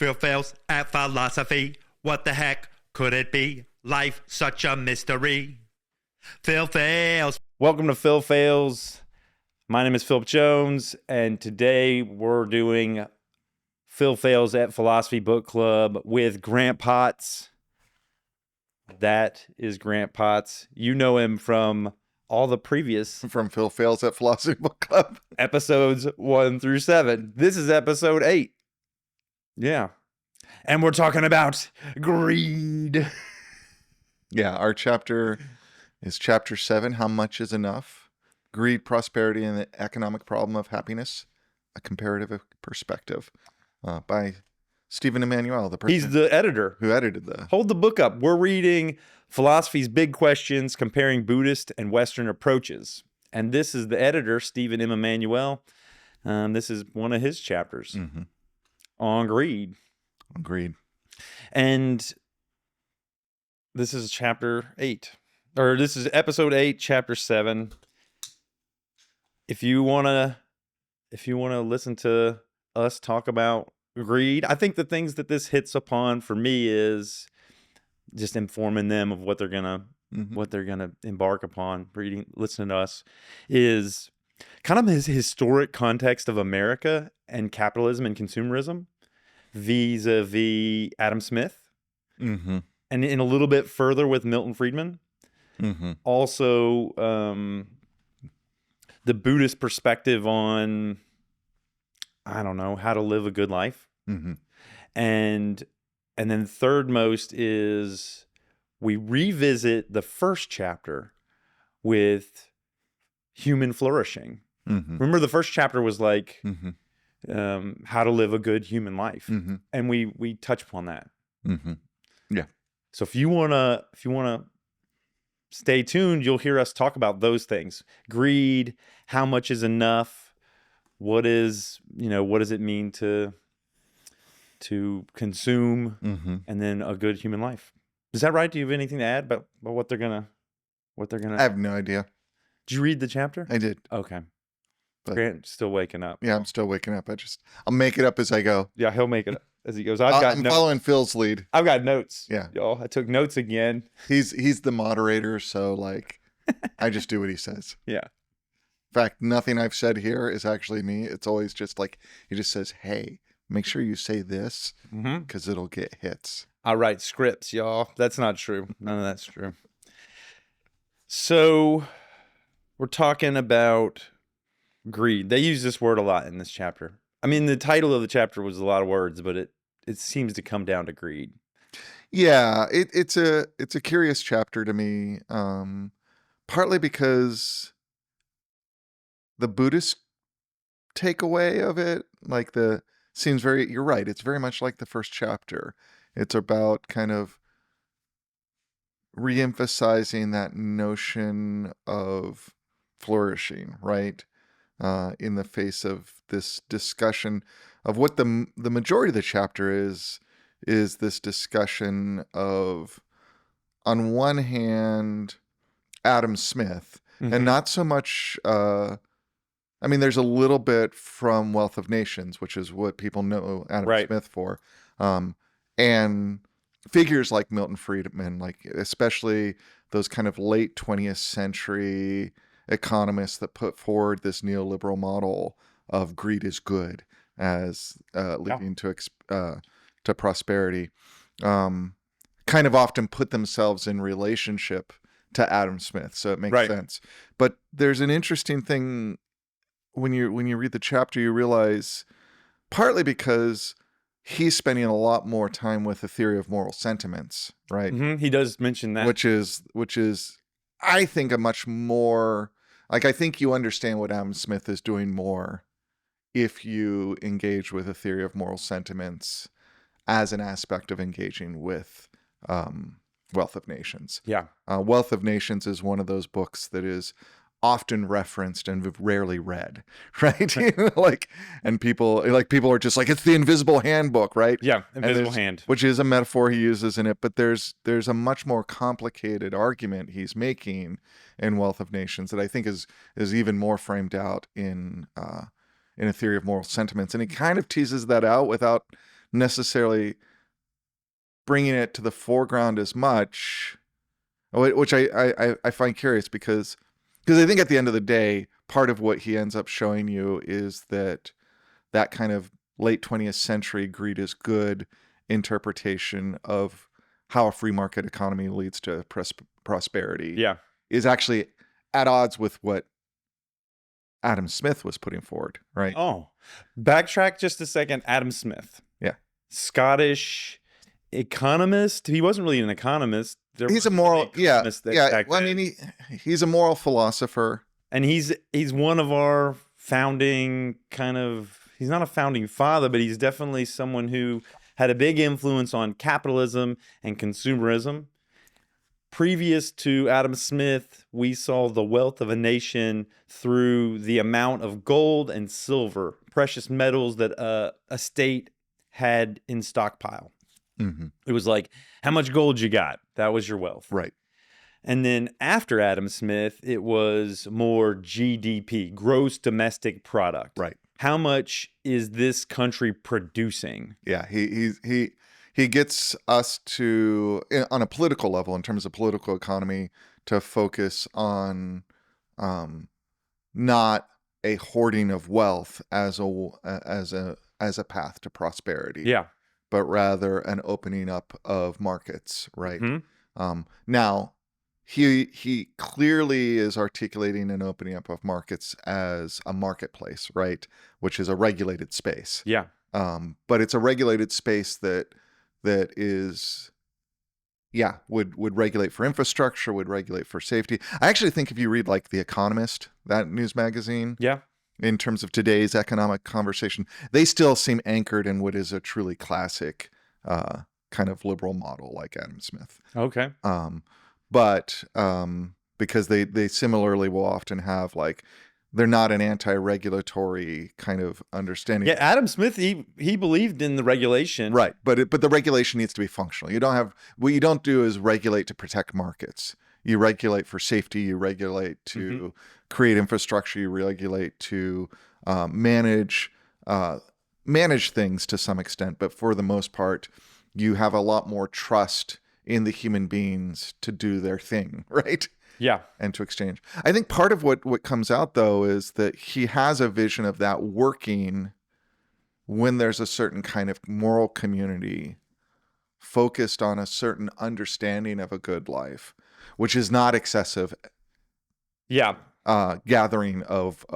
Phil Phails at philosophy. What the heck could it be? Life such a mystery. Phil Phails. Welcome to Phil Phails. My name is Philip Jones, and today we're doing Phil Phails at Philosophy Book Club with Grant Potts. That is Grant Potts. You know him from all the previous From Phil Phails at Philosophy Book Club. episodes 1 through 7. This is episode 8. Yeah. And we're talking about greed. Yeah, our chapter is chapter 7, How Much is Enough? Greed, Prosperity, and the Economic Problem of Happiness, a Comparative Perspective, by Stephen Emmanuel, the person He's the editor. who edited the... Hold the book up. We're reading Philosophy's Big Questions, Comparing Buddhist and Western Approaches. And this is the editor, Stephen M. Emmanuel. This is one of his chapters on greed. Agreed. And this is chapter 8. Or this is episode 8, chapter 7. If you wanna listen to us talk about greed, I think the things that this hits upon for me is just informing them of what they're gonna embark upon. Listening to us is kind of his historic context of America and capitalism and consumerism vis-a-vis Adam Smith, and in a little bit further with Milton Friedman. Also, the Buddhist perspective on, I don't know, how to live a good life. And then third most is we revisit the first chapter with human flourishing. Remember, the first chapter was like how to live a good human life, and we touch upon that. Yeah. So if you wanna stay tuned, you'll hear us talk about those things: greed, how much is enough, what does it mean to consume, and then a good human life. Is that right? Do you have anything to add about what they're gonna? I have no idea. Did you read the chapter? I did. Okay. But- Grant's still waking up. Yeah, I'm still waking up. I'll make it up as I go. Yeah, he'll make it up as he goes. I'm following Phil's lead. I've got notes. Yeah. Y'all, I took notes again. He's the moderator, so like I just do what he says. Yeah. In fact, nothing I've said here is actually me. It's always just like he just says, "Hey, make sure you say this because it'll get hits." I write scripts, y'all. That's not true. None of that's true. So we're talking about greed. They use this word a lot in this chapter. I mean, the title of the chapter was a lot of words, but it seems to come down to greed. Yeah, it's a curious chapter to me, partly because the Buddhist takeaway of it, seems very. You're right. It's very much like the first chapter. It's about kind of reemphasizing that notion of flourishing, right? In the face of this discussion of what the majority of the chapter is this discussion of, on one hand, Adam Smith, and not so much, I mean, there's a little bit from Wealth of Nations, which is what people know Adam Smith for, and figures like Milton Friedman, like especially those kind of late 20th century economists that put forward this neoliberal model of greed is good as leading to prosperity, kind of often put themselves in relationship to Adam Smith, so it makes sense. But there's an interesting thing when you read the chapter, you realize, partly because he's spending a lot more time with the theory of moral sentiments, right? He does mention that, which is I think a much more, like, I think you understand what Adam Smith is doing more if you engage with a theory of moral sentiments as an aspect of engaging with Wealth of Nations. Yeah. Wealth of Nations is one of those books that is often referenced and rarely read, right? And people are just like, it's the invisible handbook, right? Yeah, invisible hand, which is a metaphor he uses in it. But there's a much more complicated argument he's making in Wealth of Nations that I think is even more framed out in a theory of moral sentiments, and he kind of teases that out without necessarily bringing it to the foreground as much, which I find curious because I think at the end of the day, part of what he ends up showing you is that kind of late 20th century greed is good interpretation of how a free market economy leads to prosperity Yeah. is actually at odds with what Adam Smith was putting forward, right? Oh, backtrack just a second. Adam Smith. Yeah. Scottish economist. He wasn't really an economist. He's a moral, Well, I mean, he's a moral philosopher. And he's one of our founding he's not a founding father, but he's definitely someone who had a big influence on capitalism and consumerism. Previous to Adam Smith, we saw the wealth of a nation through the amount of gold and silver, precious metals that a state had in stockpile. Mm-hmm. It was like, how much gold you got? That was your wealth. Right. And then after Adam Smith, it was more GDP, gross domestic product. Right. How much is this country producing? Yeah, he gets us to, on a political level, in terms of political economy, to focus on not a hoarding of wealth as a path to prosperity. Yeah. But rather an opening up of markets, right? Mm-hmm. Now, he clearly is articulating an opening up of markets as a marketplace, right? Which is a regulated space. Yeah. But it's a regulated space that is, would regulate for infrastructure, would regulate for safety. I actually think if you read like The Economist, that news magazine, Yeah. in terms of today's economic conversation, they still seem anchored in what is a truly classic kind of liberal model like Adam Smith. Okay. But because they similarly will often have like, they're not an anti-regulatory kind of understanding. Yeah, Adam Smith, he believed in the regulation. Right, but the regulation needs to be functional. What you don't do is regulate to protect markets. You regulate for safety. You regulate to create infrastructure. You regulate to manage things to some extent. But for the most part, you have a lot more trust in the human beings to do their thing, right? Yeah. And to exchange. I think part of what comes out, though, is that he has a vision of that working when there's a certain kind of moral community focused on a certain understanding of a good life, which is not excessive gathering of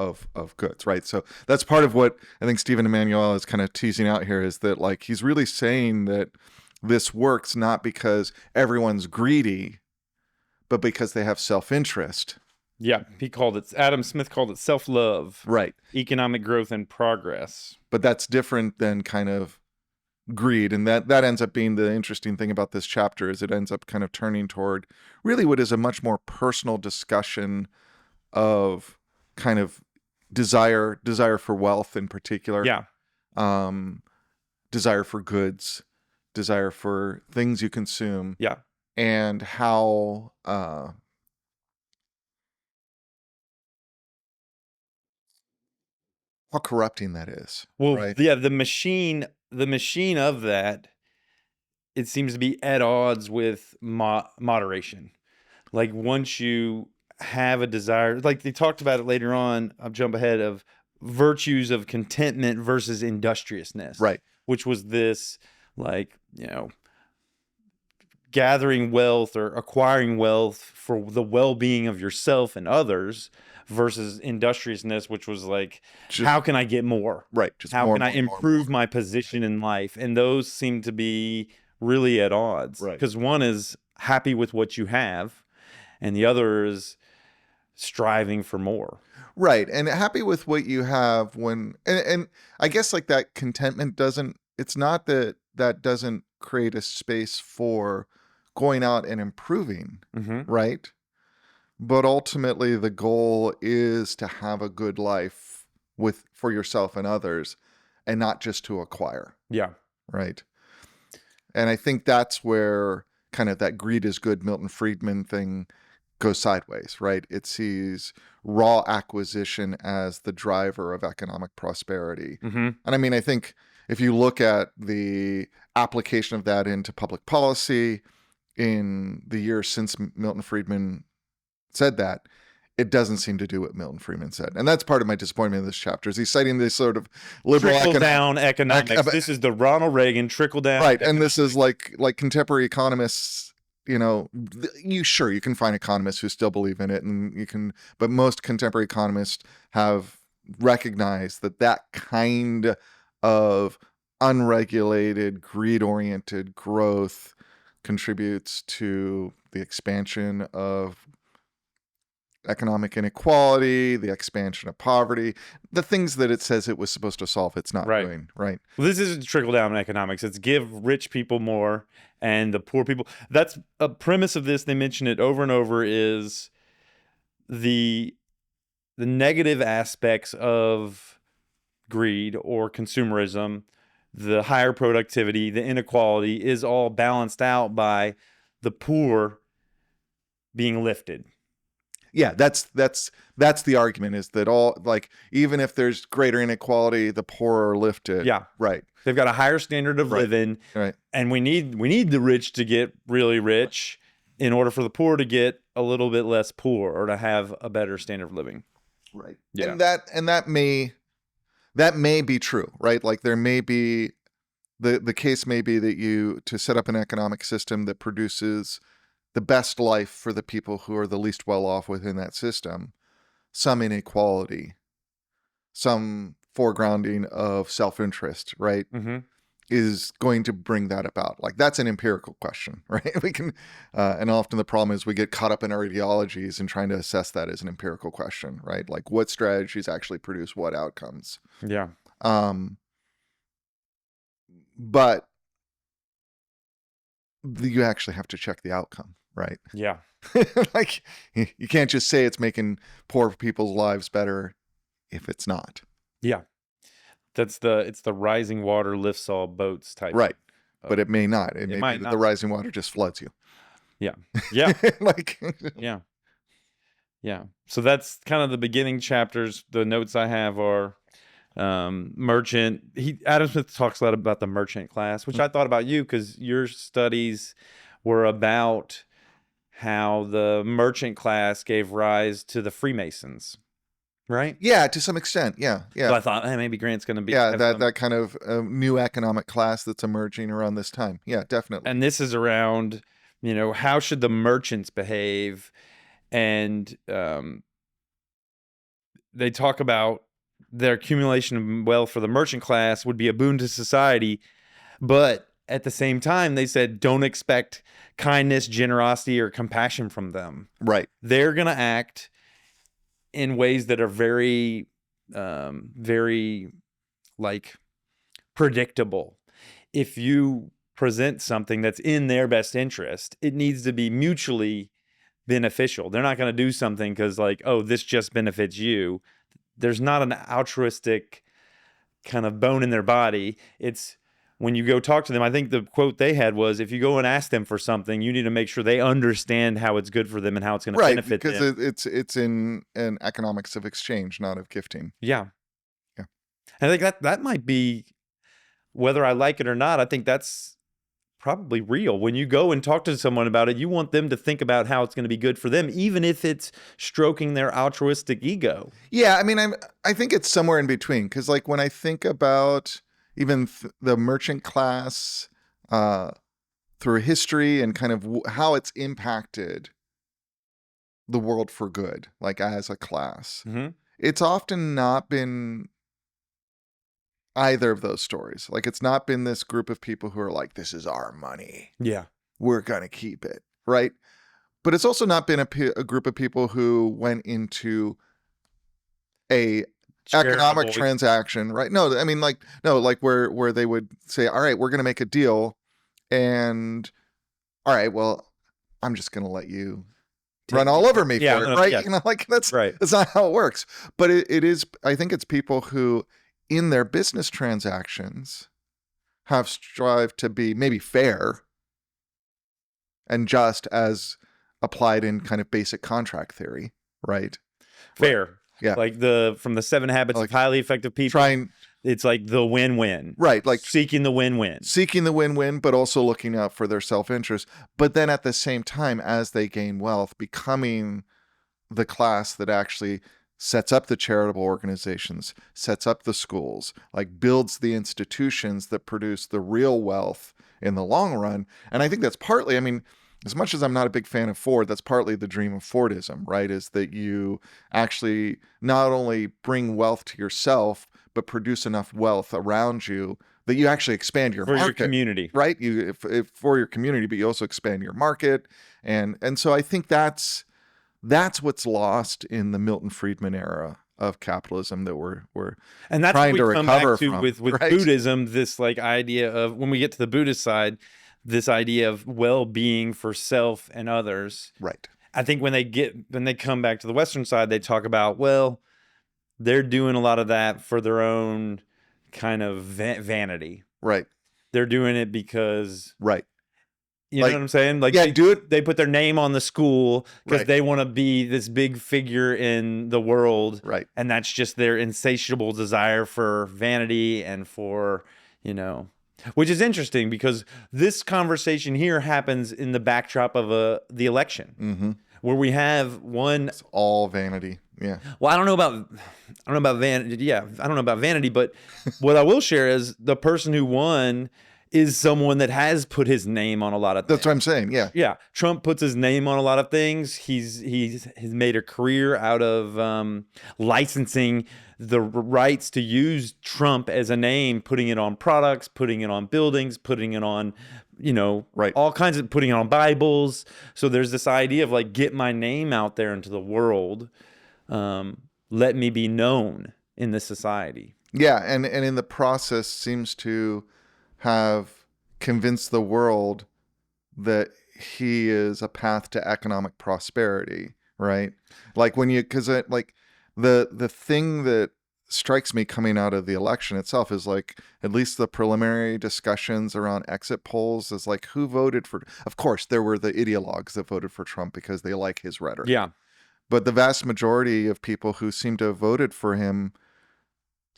goods, right? So that's part of what I think Stephen Emmanuel is kind of teasing out here, is that like he's really saying that this works not because everyone's greedy, but because they have self-interest. Yeah, Adam Smith called it self-love. Right. Economic growth and progress. But that's different than kind of greed. And that ends up being the interesting thing about this chapter, is it ends up kind of turning toward really what is a much more personal discussion of kind of desire for wealth in particular. Yeah. Desire for goods, desire for things you consume. Yeah. And how corrupting that is. Well, right? yeah, the machine of that, it seems to be at odds with moderation. Like once you have a desire, like they talked about it later on, I'll jump ahead, of virtues of contentment versus industriousness. Right. Which was this, like, gathering wealth or acquiring wealth for the well-being of yourself and others, versus industriousness, which was like, how can I get more? Right. How can I improve my position in life? And those seem to be really at odds. Right. Because one is happy with what you have, and the other is striving for more. Right. And happy with what you have and I guess like that contentment it's not that doesn't create a space for going out and improving, right? But ultimately the goal is to have a good life for yourself and others, and not just to acquire. Yeah. Right. And I think that's where kind of that greed is good Milton Friedman thing goes sideways, right? It sees raw acquisition as the driver of economic prosperity. Mm-hmm. And I mean, I think if you look at the application of that into public policy in the years since Milton Friedman said that, it doesn't seem to do what Milton Friedman said. And that's part of my disappointment in this chapter, is he's citing this sort of liberal Trickle-down economics. This is the Ronald Reagan trickle-down. Right, and this is like contemporary economists, you know, you can find economists who still believe in it, but most contemporary economists have recognized that kind of unregulated, greed-oriented growth contributes to the expansion of economic inequality, the expansion of poverty, the things that it says it was supposed to solve, it's not doing, right? Well, this isn't trickle-down economics. It's give rich people more and the poor people. That's a premise of this. They mention it over and over, is the negative aspects of greed or consumerism, the higher productivity, the inequality is all balanced out by the poor being lifted. Yeah, that's the argument, is that all, like, even if there's greater inequality, the poor are lifted. Yeah. Right. They've got a higher standard of living. Right. And we need the rich to get really rich in order for the poor to get a little bit less poor, or to have a better standard of living. Right. Yeah. And that may be true, right? Like, there may be the case may be that to set up an economic system that produces the best life for the people who are the least well off within that system, some inequality, some foregrounding of self-interest, right, is going to bring that about. Like, that's an empirical question, right? We can, and often the problem is we get caught up in our ideologies and trying to assess that as an empirical question, right? Like, what strategies actually produce what outcomes? Yeah. But you actually have to check the outcome, right? Yeah. Like, you can't just say it's making poor people's lives better if it's not. Yeah. It's the rising water lifts all boats type. Right. But it may not. It may might be that not. the rising water just floods you. Yeah. Yeah. Like, Yeah. Yeah. So that's kind of the beginning chapters. The notes I have are merchant. Adam Smith talks a lot about the merchant class, which I thought about you, because your studies were about how the merchant class gave rise to the Freemasons, right? yeah, to some extent. Yeah. Yeah. So I thought, hey, maybe Grant's going to be that kind of new economic class that's emerging around this time. Yeah, definitely. And this is around, how should the merchants behave? And they talk about their accumulation of wealth for the merchant class would be a boon to society. But at the same time, they said, don't expect kindness, generosity, or compassion from them. Right. They're going to act in ways that are very, very, like, predictable. If you present something that's in their best interest, it needs to be mutually beneficial. They're not going to do something because, like, oh, this just benefits you. There's not an altruistic kind of bone in their body. It's when you go talk to them, I think the quote they had was, if you go and ask them for something, you need to make sure they understand how it's good for them and how it's going to benefit them. Right, because it's in an economics of exchange, not of gifting. Yeah. Yeah. I think that might be, whether I like it or not, I think that's probably real. When you go and talk to someone about it, you want them to think about how it's going to be good for them, even if it's stroking their altruistic ego. Yeah, I mean, I think it's somewhere in between, because, like, when I think about even the merchant class through history and kind of how it's impacted the world for good, like as a class, it's often not been either of those stories. Like, it's not been this group of people who are like, this is our money. Yeah. We're going to keep it. Right. But it's also not been a group of people who went into a economic transaction, right? No, I mean, like where they would say, all right, we're going to make a deal, and all right, well, I'm just going to let you run all over me for it, right? Yeah. Like, that's right. That's not how it works. But it is, I think it's people who, in their business transactions, have strived to be maybe fair and just as applied in kind of basic contract theory, right? Fair. Yeah. Like from the 7 Habits of Highly Effective People. It's like the win-win. Right, like seeking the win-win. Seeking the win-win, but also looking out for their self-interest. But then at the same time, as they gain wealth, becoming the class that actually sets up the charitable organizations, sets up the schools, like builds the institutions that produce the real wealth in the long run. And I think that's partly, I mean, as much as I'm not a big fan of Ford, that's partly the dream of Fordism, right? Is that you actually not only bring wealth to yourself, but produce enough wealth around you that you actually expand your for market, your community, right? If for your community, but you also expand your market. And so I think that's what's lost in the Milton Friedman era of capitalism that we're and that's trying what to we come recover back to from, with right? Buddhism. This like idea of, when we get to the Buddhist side, this idea of well-being for self and others. Right. I think when they come back to the Western side, they talk about, well, they're doing a lot of that for their own kind of vanity. Right. They're doing it because, Right. you know what I'm saying? Like, yeah, do it. They put their name on the school because Right. they want to be this big figure in the world. Right. And that's just their insatiable desire for vanity and for, which is interesting because this conversation here happens in the backdrop of the election, where we have one. It's all vanity. Yeah. Well, I don't know about vanity. Yeah, I don't know about vanity, but what I will share is the person who won is someone that has put his name on a lot of things. That's what I'm saying. Yeah. Yeah. Trump puts his name on a lot of things. He's made a career out of licensing the rights to use Trump as a name, putting it on products, putting it on buildings, putting it on, Right. all kinds of, putting it on Bibles. So there's this idea of like, get my name out there into the world. Let me be known in this society. Yeah, and in the process seems to have convinced the world that he is a path to economic prosperity, right? Like because like the thing that strikes me coming out of the election itself is like, at least the preliminary discussions around exit polls is like, who voted for, of course there were the ideologues that voted for Trump because they like his rhetoric. Yeah. But the vast majority of people who seem to have voted for him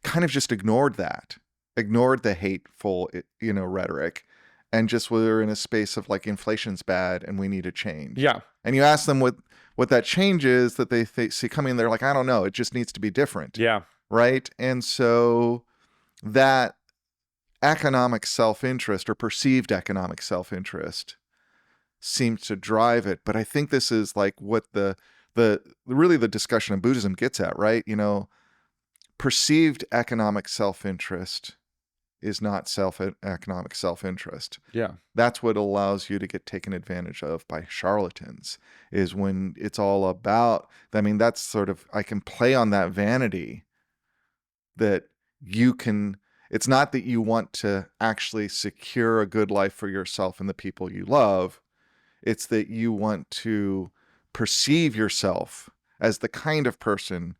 kind of just ignored the hateful, rhetoric, and just were in a space of like, inflation's bad and we need a change. Yeah. And you ask them what that change is that they see coming, they're like, I don't know, it just needs to be different. Yeah. Right. And so that economic self-interest, or perceived economic self-interest, seems to drive it. But I think this is like what really the discussion of Buddhism gets at, right? Perceived economic self-interest is not economic self-interest. Yeah. That's what allows you to get taken advantage of by charlatans, is when it's all about, I mean, that's sort of, I can play on that vanity that it's not that you want to actually secure a good life for yourself and the people you love. It's that you want to perceive yourself as the kind of person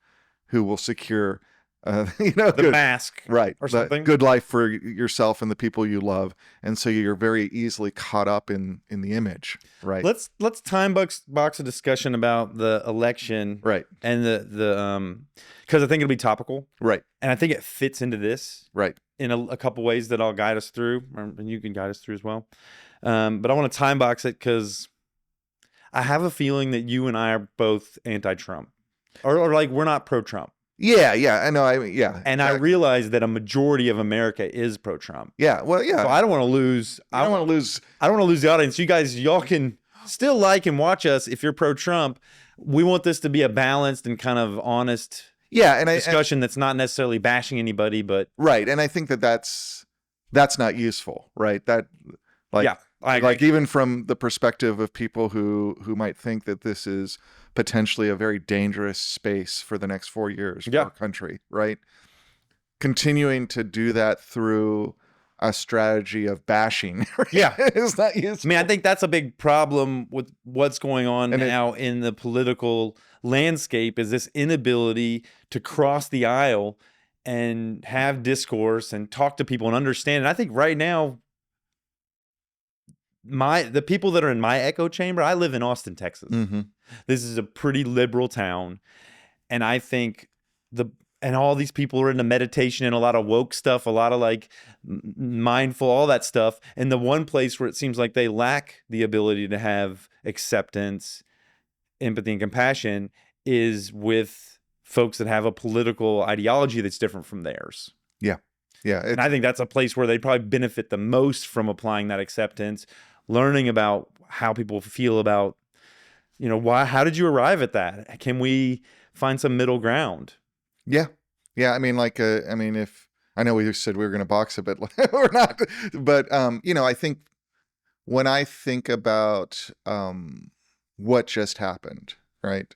who will secure the mask, right, or something. Good life for yourself and the people you love, and so you're very easily caught up in the image, right? Let's time box a discussion about the election, Right, and the because I think it'll be topical, right, and I think it fits into this, right, in a couple ways that I'll guide us through, and you can guide us through as well. But I want to time box it because I have a feeling that you and I are both anti-Trump, or like we're not pro-Trump. Yeah, I know. And I realize that a majority of America is pro-Trump. Yeah, well, yeah. So I don't want to lose. I don't want to lose the audience. Y'all can still like and watch us if you're pro-Trump. We want this to be a balanced and kind of honest, discussion that's not necessarily bashing anybody, but right. And I think that's not useful, right? That like even from the perspective of people who might think that this is potentially a very dangerous space for the next 4 years for our country, right? Continuing to do that through a strategy of bashing, is not useful. I mean, I think that's a big problem with what's going on now in the political landscape, is this inability to cross the aisle and have discourse and talk to people and understand. And I think right now, the people that are in my echo chamber, I live in Austin, Texas. Mm-hmm. This is a pretty liberal town. And I think and all these people are into meditation and a lot of woke stuff, a lot of like mindful, all that stuff. And the one place where it seems like they lack the ability to have acceptance, empathy, and compassion is with folks that have a political ideology that's different from theirs. Yeah. Yeah. And I think that's a place where they probably benefit the most from applying that acceptance, learning about how people feel about, how did you arrive at that? Can we find some middle ground? Yeah. Yeah. I mean, if I know we said we were going to box it, but we're not. But, I think when I think about what just happened, right?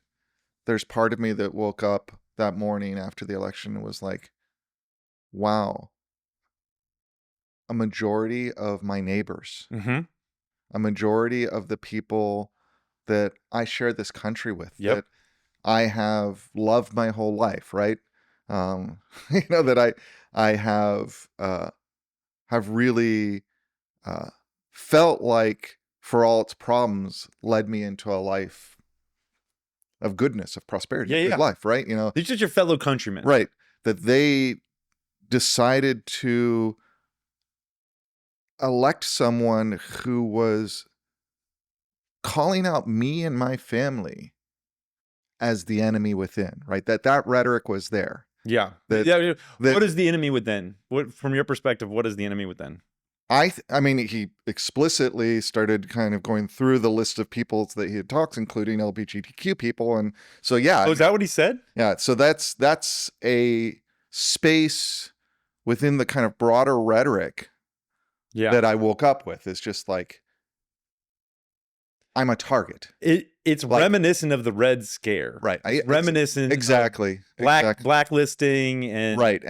There's part of me that woke up that morning after the election and was like, wow, a majority of my neighbors, Mm-hmm. a majority of the people that I share this country with, Yep. that I have loved my whole life, right? That I have really felt like, for all its problems, led me into a life of goodness, of prosperity, Yeah, good yeah. life, right? These are just your fellow countrymen. Right. That they decided to elect someone who was calling out me and my family as the enemy within, right? That rhetoric was there. Yeah. That What is the enemy within? What, from your perspective, what is the enemy within? I mean, he explicitly started kind of going through the list of people that he had talked, including LGBTQ people, and so yeah. Oh, is that what he said? Yeah. So that's a space within the kind of broader rhetoric that I woke up with. Is just like, I'm a target. It's Like, reminiscent of the Red Scare. Right. It's reminiscent exactly. of blacklisting and right.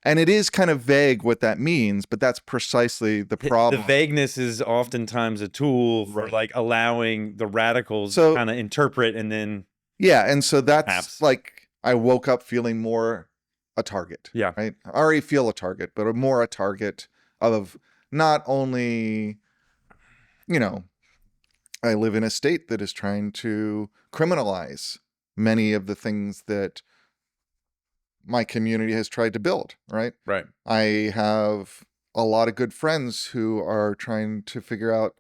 And it is kind of vague what that means, but that's precisely the problem. The vagueness is oftentimes a tool for like allowing the radicals So, to kind of interpret and then and so that's perhaps. like, I woke up feeling more a target. Yeah. Right. I already feel a target, but more a target of not only, I live in a state that is trying to criminalize many of the things that my community has tried to build, right? Right. I have a lot of good friends who are trying to figure out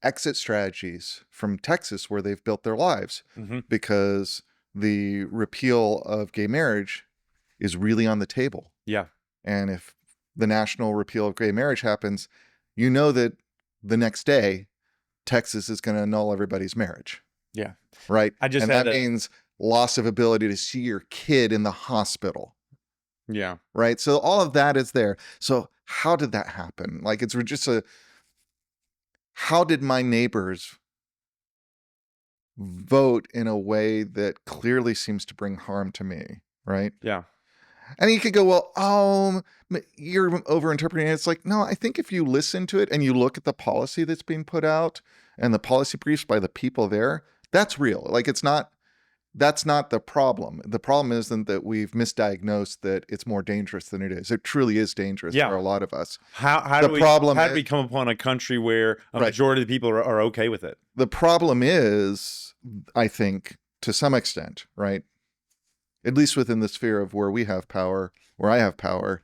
exit strategies from Texas where they've built their lives, because the repeal of gay marriage is really on the table. Yeah. And if the national repeal of gay marriage happens, that the next day Texas is going to annul everybody's marriage. Yeah. Right. And that means loss of ability to see your kid in the hospital. Yeah. Right. So all of that is there. So how did that happen? Like, it's just how did my neighbors vote in a way that clearly seems to bring harm to me? Right. Yeah. And you could go, well, you're overinterpreting it. It's like, no, I think if you listen to it and you look at the policy that's being put out and the policy briefs by the people there, that's real. Like, that's not the problem. The problem isn't that we've misdiagnosed that it's more dangerous than it is. It truly is dangerous for a lot of us. How do we come upon a country where a majority of the people are okay with it? The problem is, I think, to some extent, right? At least within the sphere of where we have power, where I have power,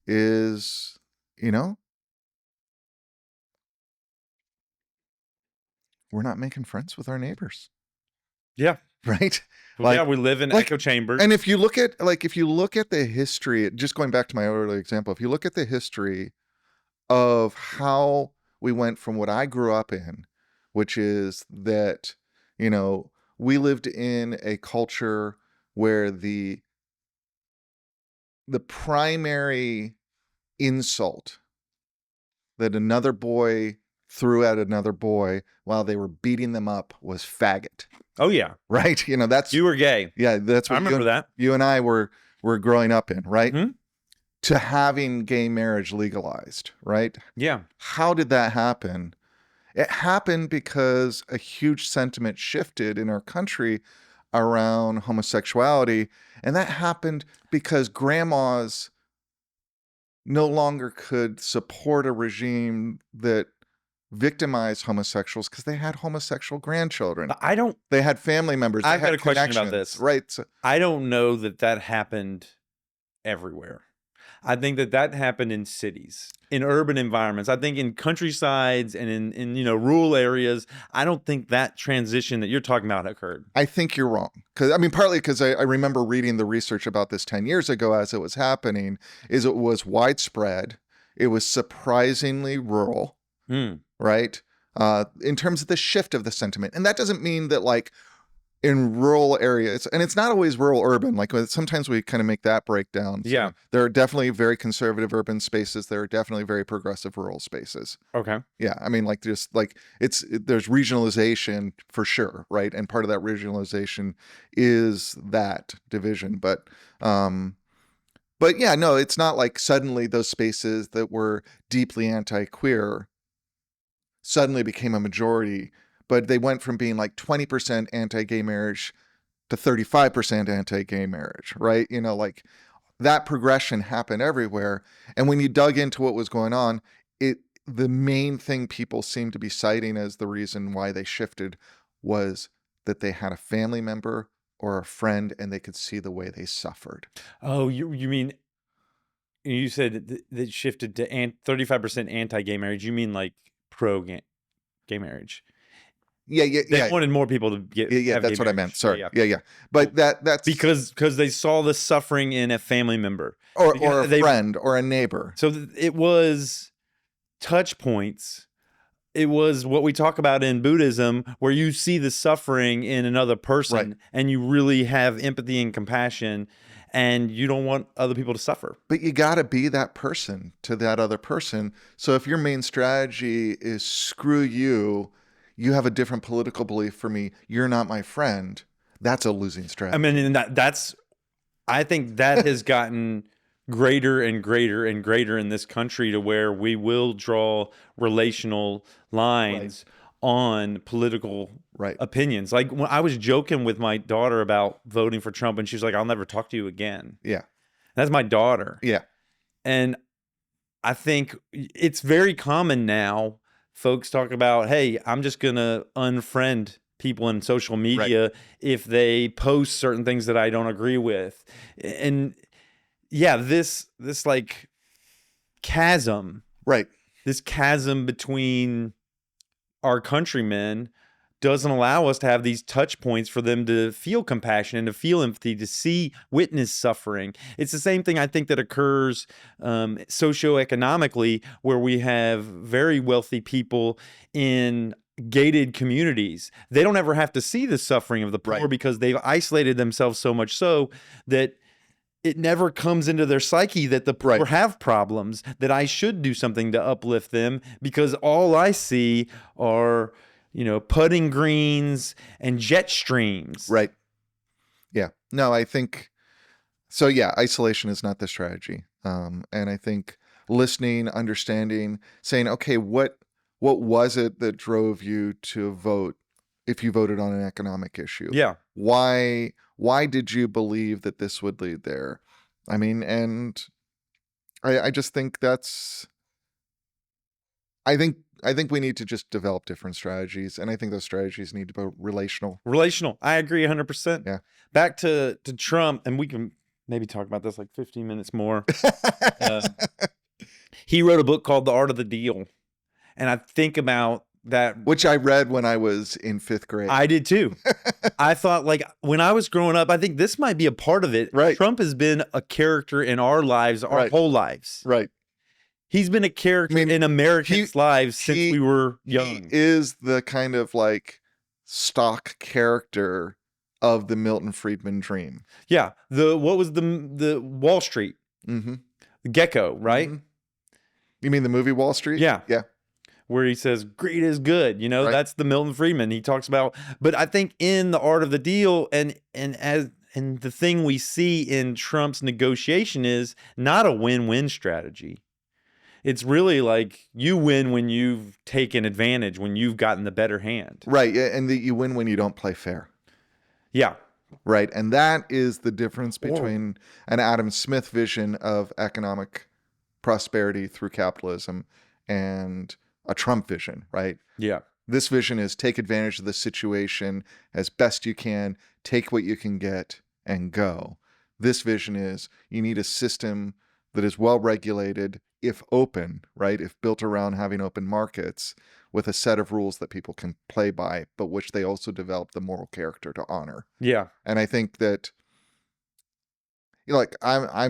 is, we're not making friends with our neighbors. Yeah. Right. Well, we live in echo chambers. And if you look at the history, just going back to my earlier example, if you look at the history of how we went from what I grew up in, which is that, we lived in a culture where the primary insult that another boy threw at another boy while they were beating them up was faggot. Oh yeah. Right. That's, you were gay. Yeah. That's what I remember that. You and I were growing up in, right? Mm-hmm. To having gay marriage legalized, right? Yeah. How did that happen? It happened because a huge sentiment shifted in our country around homosexuality. And that happened because grandmas no longer could support a regime that victimize homosexuals because they had homosexual grandchildren. I don't. They had family members. I've they had got a question about connections, this. right? So, I don't know that happened everywhere. I think that happened in cities, in urban environments. I think in countrysides and in rural areas. I don't think that transition that you're talking about occurred. I think you're wrong. Partly because I remember reading the research about this 10 years ago as it was happening, is it was widespread. It was surprisingly rural, right? In terms of the shift of the sentiment. And that doesn't mean that like in rural areas, and it's not always rural urban, like sometimes we kind of make that breakdown. So Yeah. there are definitely very conservative urban spaces. There are definitely very progressive rural spaces. Okay. Yeah. I mean, like just like there's regionalization for sure. Right. And part of that regionalization is that division. But yeah, no, it's not like suddenly those spaces that were deeply anti-queer suddenly became a majority, but they went from being like 20% anti-gay marriage to 35% anti-gay marriage, right? Like that progression happened everywhere. And when you dug into what was going on, the main thing people seemed to be citing as the reason why they shifted was that they had a family member or a friend and they could see the way they suffered. Oh, you mean, you said that shifted to 35% anti-gay marriage. You mean like pro-gay marriage? Yeah. They wanted more people to get. Yeah, that's what I meant. Sorry. Yeah. But that's because they saw the suffering in a family member or a friend or a neighbor. So it was touch points. It was what we talk about in Buddhism, where you see the suffering in another person, right, and you really have empathy and compassion, and you don't want other people to suffer. But you got to be that person to that other person. So if your main strategy is screw you, you have a different political belief for me, you're not my friend, that's a losing strategy. I mean, I think that has gotten greater and greater and greater in this country, to where we will draw relational lines on political opinions. Like when I was joking with my daughter about voting for Trump, and she was like, "I'll never talk to you again." Yeah. That's my daughter. Yeah. And I think it's very common now. Folks talk about, hey, I'm just going to unfriend people in social media if they post certain things that I don't agree with. And yeah, this like chasm, this chasm between our countrymen doesn't allow us to have these touch points for them to feel compassion and to feel empathy, to witness suffering. It's the same thing I think that occurs socioeconomically, where we have very wealthy people in gated communities. They don't ever have to see the suffering of the poor because they've isolated themselves so much so that it never comes into their psyche that the poor have problems, that I should do something to uplift them, because all I see are putting greens and jet streams. Right. Yeah. No, I think so. Yeah. Isolation is not the strategy. And I think listening, understanding, saying, okay, what was it that drove you to vote if you voted on an economic issue? Yeah. Why did you believe that this would lead there? I mean, and I just think I think we need to just develop different strategies, and I think those strategies need to be relational. I agree 100%. Yeah. Back to Trump, and we can maybe talk about this like 15 minutes more. He wrote a book called The Art of the Deal, and I think about that, which I read when I was in 5th grade. I did too. I thought, like, when I was growing up, I think this might be a part of it. Right. Trump has been a character in our lives, our whole lives. Right. He's been a character in Americans' lives since we were young. He is the kind of like stock character of the Milton Friedman dream. Yeah. What was the Wall Street? Mm-hmm. The gecko, right? Mm-hmm. You mean the movie Wall Street? Yeah. Yeah. Where he says, greed is good. That's the Milton Friedman he talks about. But I think in The Art of the Deal, and the thing we see in Trump's negotiation is not a win-win strategy. It's really like you win when you've taken advantage, when you've gotten the better hand. Right. And that you win when you don't play fair. Yeah. Right. And that is the difference between an Adam Smith vision of economic prosperity through capitalism and a Trump vision, right? Yeah. This vision is take advantage of the situation as best you can, take what you can get, and go. This vision is you need a system that is well regulated, if open, right? If built around having open markets with a set of rules that people can play by, but which they also develop the moral character to honor. Yeah. And I think that, like I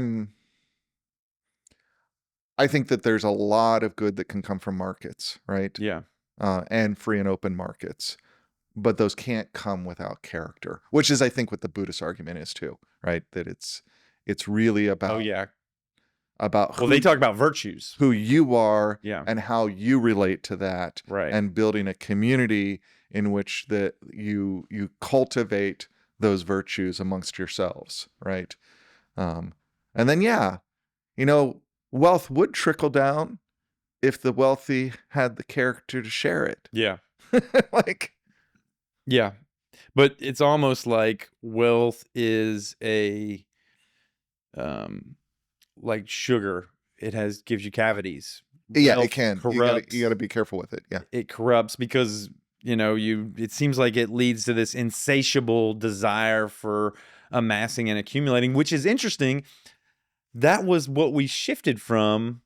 think that there's a lot of good that can come from markets, right? Yeah. And free and open markets. But those can't come without character, which is, I think, what the Buddhist argument is too, right? That it's really about Oh, yeah. about Well, they talk about virtues. who you are Yeah. and how you relate to that, Right. and building a community in which that you cultivate those virtues amongst yourselves, right? And then, yeah, wealth would trickle down if the wealthy had the character to share it. Yeah. Like, Yeah. But it's almost like wealth is a like sugar. It gives you cavities. yeah, Wealth it can. corrupts. You got to be careful with it. Yeah. It corrupts because it seems like it leads to this insatiable desire for amassing and accumulating, which is interesting. That was what we shifted from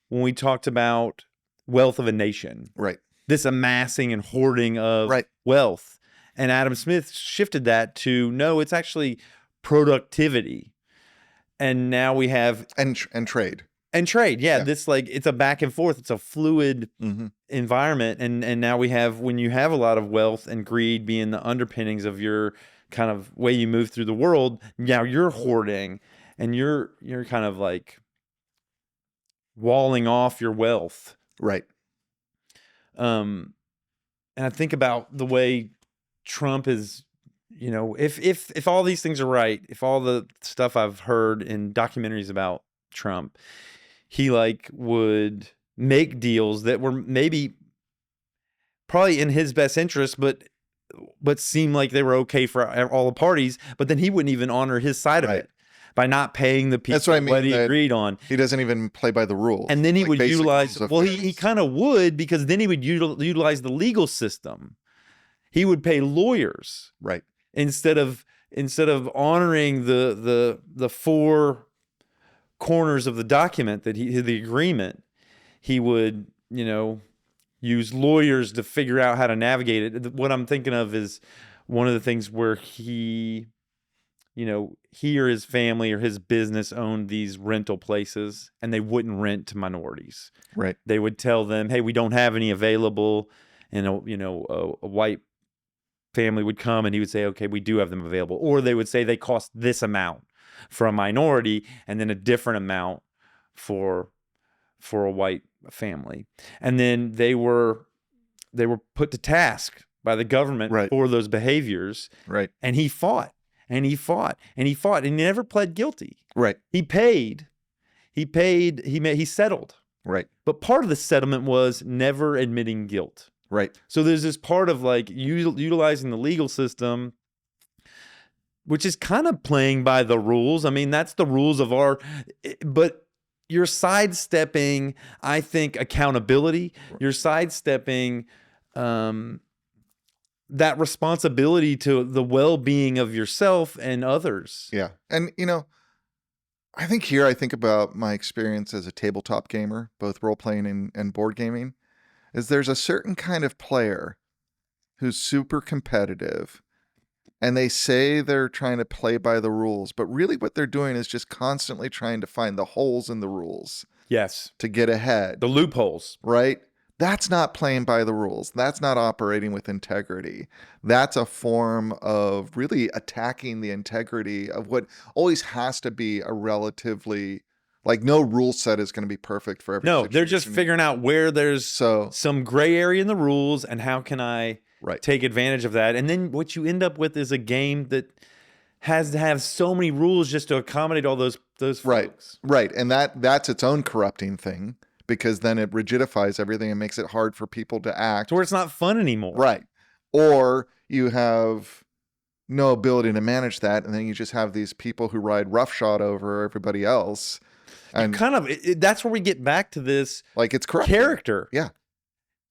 when we talked about wealth of a nation. Right. This amassing and hoarding of Right. wealth. And Adam Smith shifted that to, no, it's actually productivity. And now we have... And trade. And trade, yeah. Yeah. This it's a back and forth. It's a fluid environment. And now we have, when you have a lot of wealth and greed being the underpinnings of your kind of way you move through the world, now you're hoarding and you're kind of like walling off your wealth. Right. And I think about the way Trump is, if all these things are right, if all the stuff I've heard in documentaries about Trump, he would make deals that were maybe probably in his best interest, but seem like they were okay for all the parties, but then he wouldn't even honor his side of it by not paying the people That's what I mean, what he that agreed on. He doesn't even play by the rules. And then he would basic utilize, rules of well, fairness. he kind of would, because then he would utilize the legal system. He would pay lawyers. Right. Instead of honoring the four corners of the document the agreement, he would, use lawyers to figure out how to navigate it. What I'm thinking of is one of the things where he or his family or his business owned these rental places, and they wouldn't rent to minorities. Right. They would tell them, "Hey, we don't have any available," and a white family would come and he would say, "Okay, we do have them available." Or they would say they cost this amount for a minority and then a different amount for a white family. And then they were put to task by the government for those behaviors. Right. And he fought and he fought and he fought and he never pled guilty. Right. He settled. Right. But part of the settlement was never admitting guilt. Right. So there's this part of utilizing the legal system, which is kind of playing by the rules. I mean, that's the rules of but you're sidestepping, I think, accountability. You're sidestepping that responsibility to the well-being of yourself and others. Yeah. And, I think about my experience as a tabletop gamer, both role-playing and board gaming, is there's a certain kind of player who's super competitive, and they say they're trying to play by the rules, but really what they're doing is just constantly trying to find the holes in the rules. Yes. To get ahead. The loopholes. Right? That's not playing by the rules. That's not operating with integrity. That's a form of really attacking the integrity of what always has to be a relatively... no rule set is going to be perfect for every situation. They're just figuring out where there's some gray area in the rules and how can I take advantage of that. And then what you end up with is a game that has to have so many rules just to accommodate all those folks. Right. And that's its own corrupting thing, because then it rigidifies everything and makes it hard for people to act. To where it's not fun anymore. Right. Or you have no ability to manage that, and then you just have these people who ride roughshod over everybody else. And that's where we get back to this it's corrupting. character. Yeah.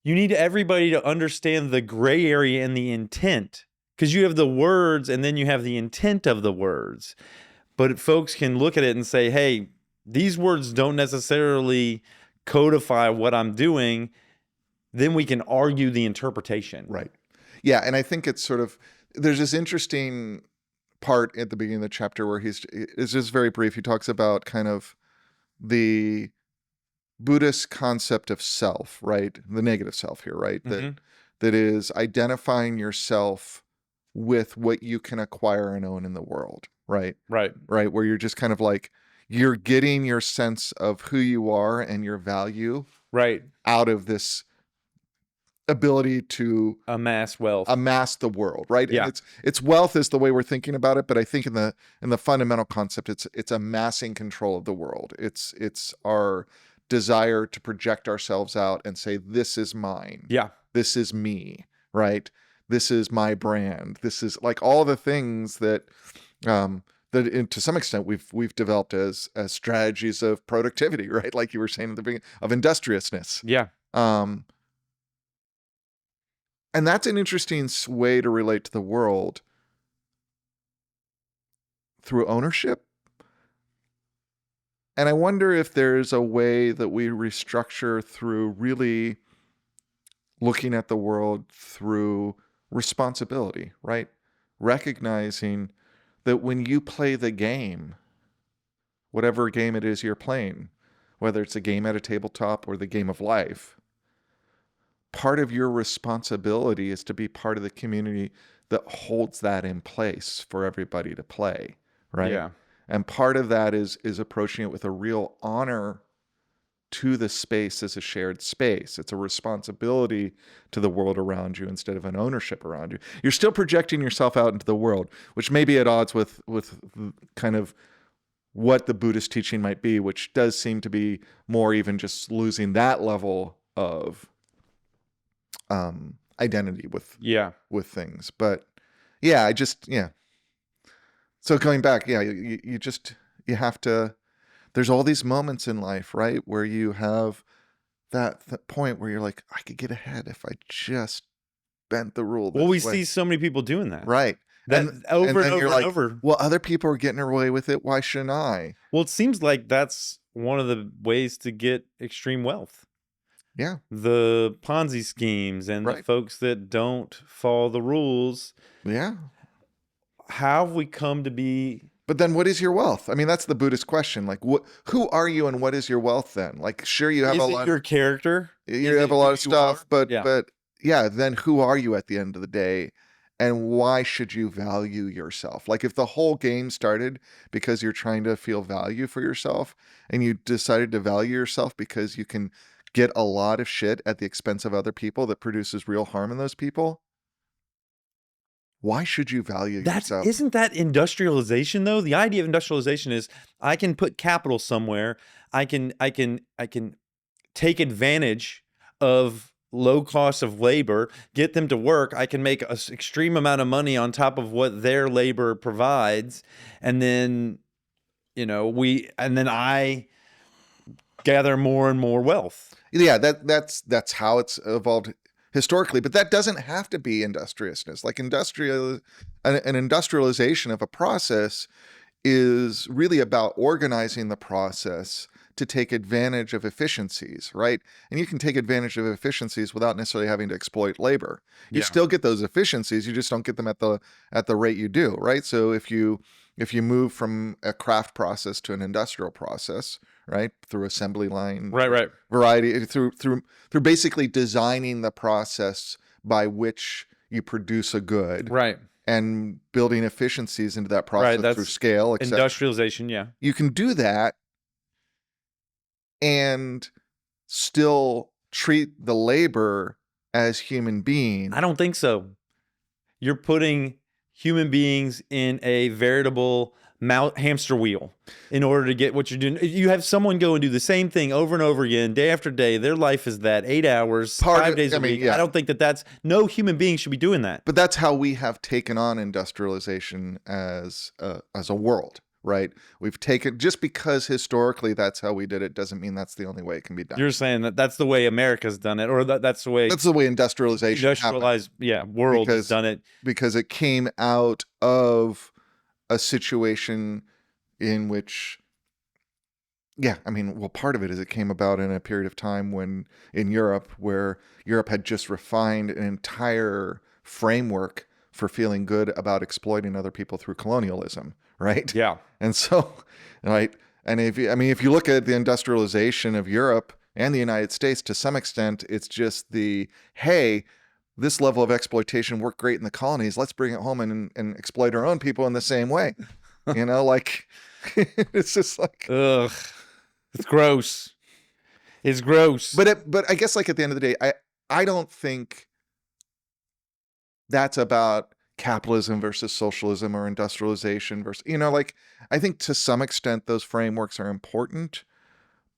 You need everybody to understand the gray area and the intent, because you have the words and then you have the intent of the words. But folks can look at it and say, hey, these words don't necessarily codify what I'm doing. Then we can argue the interpretation. Right. Yeah. And I think it's sort of, there's this interesting part at the beginning of the chapter where it's just very brief. He talks about kind of the Buddhist concept of self, right? The negative self here, right? That is identifying yourself with what you can acquire and own in the world, right? Right. Right. Where you're just kind of like, you're getting your sense of who you are and your value Right. out of this ability to Amass wealth. amass the world, right? Yeah. And it's wealth is the way we're thinking about it, but I think in the fundamental concept, it's amassing control of the world. It's our desire to project ourselves out and say, this is mine. Yeah. This is me, right? This is my brand. This is like all the things that to some extent we've developed as strategies of productivity, right? Like you were saying at the beginning, of industriousness. Yeah. And that's an interesting way to relate to the world through ownership. And I wonder if there's a way that we restructure through really looking at the world through responsibility, right? Recognizing that when you play the game, whatever game it is you're playing, whether it's a game at a tabletop or the game of life, part of your responsibility is to be part of the community that holds that in place for everybody to play, right? Yeah. And part of that is approaching it with a real honor to the space as a shared space. It's a responsibility to the world around you instead of an ownership around you. You're still projecting yourself out into the world, which may be at odds with kind of what the Buddhist teaching might be, which does seem to be more even just losing that level of identity with things. But yeah, so going back, yeah, you have to, there's all these moments in life, right, where you have that point where you're like, I could get ahead if I just bent the rule this Well, we way. see so many people doing that. Right. That over and over and over. Well, other people are getting away with it. Why shouldn't I? Well, it seems like that's one of the ways to get extreme wealth. Yeah. The Ponzi schemes and the folks that don't follow the rules. Yeah. How have we come to be? But then what is your wealth? I mean, that's the Buddhist question. Like, who are you and what is your wealth then? Like, sure, you have a lot. Is it your character? You have a lot of stuff, but yeah, then who are you at the end of the day? And why should you value yourself? Like if the whole game started because you're trying to feel value for yourself and you decided to value yourself because you can get a lot of shit at the expense of other people that produces real harm in those people, why should you value yourself? Isn't that industrialization though? The idea of industrialization is I can put capital somewhere. I can take advantage of low cost of labor, get them to work. I can make an extreme amount of money on top of what their labor provides. And then, I gather more and more wealth. Yeah, that's how it's evolved historically, but that doesn't have to be industriousness. Like an industrialization of a process is really about organizing the process to take advantage of efficiencies, right? And you can take advantage of efficiencies without necessarily having to exploit labor. You still get those efficiencies, you just don't get them at the rate you do, right? So if you move from a craft process to an industrial process, right, through assembly line, right, variety, through basically designing the process by which you produce a good, right, and building efficiencies into that process through scale, etc. Industrialization, yeah. You can do that and still treat the labor as human beings. I don't think so. You're putting human beings in a veritable hamster wheel in order to get what you're doing. You have someone go and do the same thing over and over again, day after day. Their life is that 8 hours, 5 days a week. Yeah. I don't think that's no human being should be doing that. But that's how we have taken on industrialization as a world, right? We've taken, just because historically that's how we did it doesn't mean that's the only way it can be done. You're saying that that's the way America's done it, or that's the way That's the way industrialization happened. industrialized, world has done it. Because it came out of a situation in which, part of it is it came about in a period of time when in Europe, where Europe had just refined an entire framework for feeling good about exploiting other people through colonialism, right? Yeah. And so, right, and if you look at the industrialization of Europe and the United States, to some extent, it's just hey, this level of exploitation worked great in the colonies. Let's bring it home and exploit our own people in the same way. It's just like, ugh, it's gross. It's gross. But I guess, like, at the end of the day, I don't think that's about capitalism versus socialism or industrialization versus, I think to some extent those frameworks are important,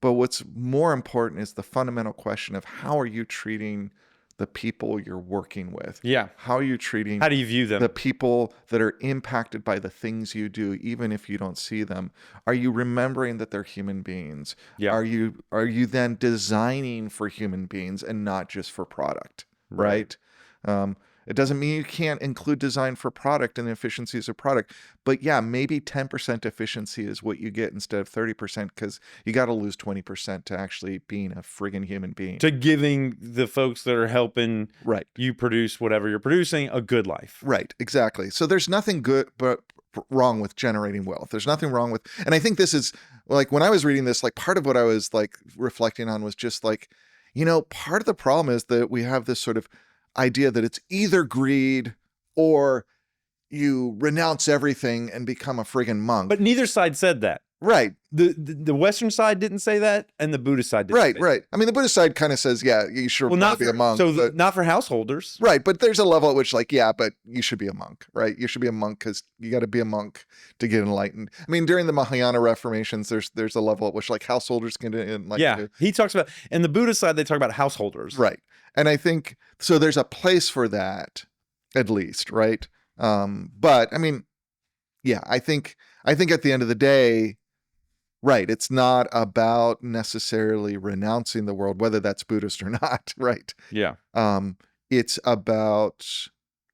but what's more important is the fundamental question of how are you treating the people you're working with? Yeah. How are you treating, how do you view them? the people that are impacted by the things you do, even if you don't see them? Are you remembering that they're human beings? Yeah. Are you then designing for human beings and not just for product? Right? It doesn't mean you can't include design for product and the efficiencies of product, but maybe 10% efficiency is what you get instead of 30%, because you got to lose 20% to actually being a friggin' human being. To giving the folks that are helping you produce whatever you're producing a good life. Right, exactly. So there's nothing good but wrong with generating wealth. There's nothing wrong with, and I think this is, like, when I was reading this, like, part of what I was, like, reflecting on was just like, part of the problem is that we have this sort of idea that it's either greed or you renounce everything and become a friggin' monk. But neither side said that. Right. The Western side didn't say that, and the Buddhist side didn't say Right. I mean, the Buddhist side kind of says, you should be a monk. So not for householders. Right, but there's a level at which, like, but you should be a monk, right? You should be a monk because you got to be a monk to get enlightened. I mean, during the Mahayana reformations, there's a level at which, like, householders can enlighten. He talks about, and the Buddhist side, they talk about householders. Right. And I think, so there's a place for that, at least, right? But I mean, I think at the end of the day, right, it's not about necessarily renouncing the world, whether that's Buddhist or not, right? Yeah. It's about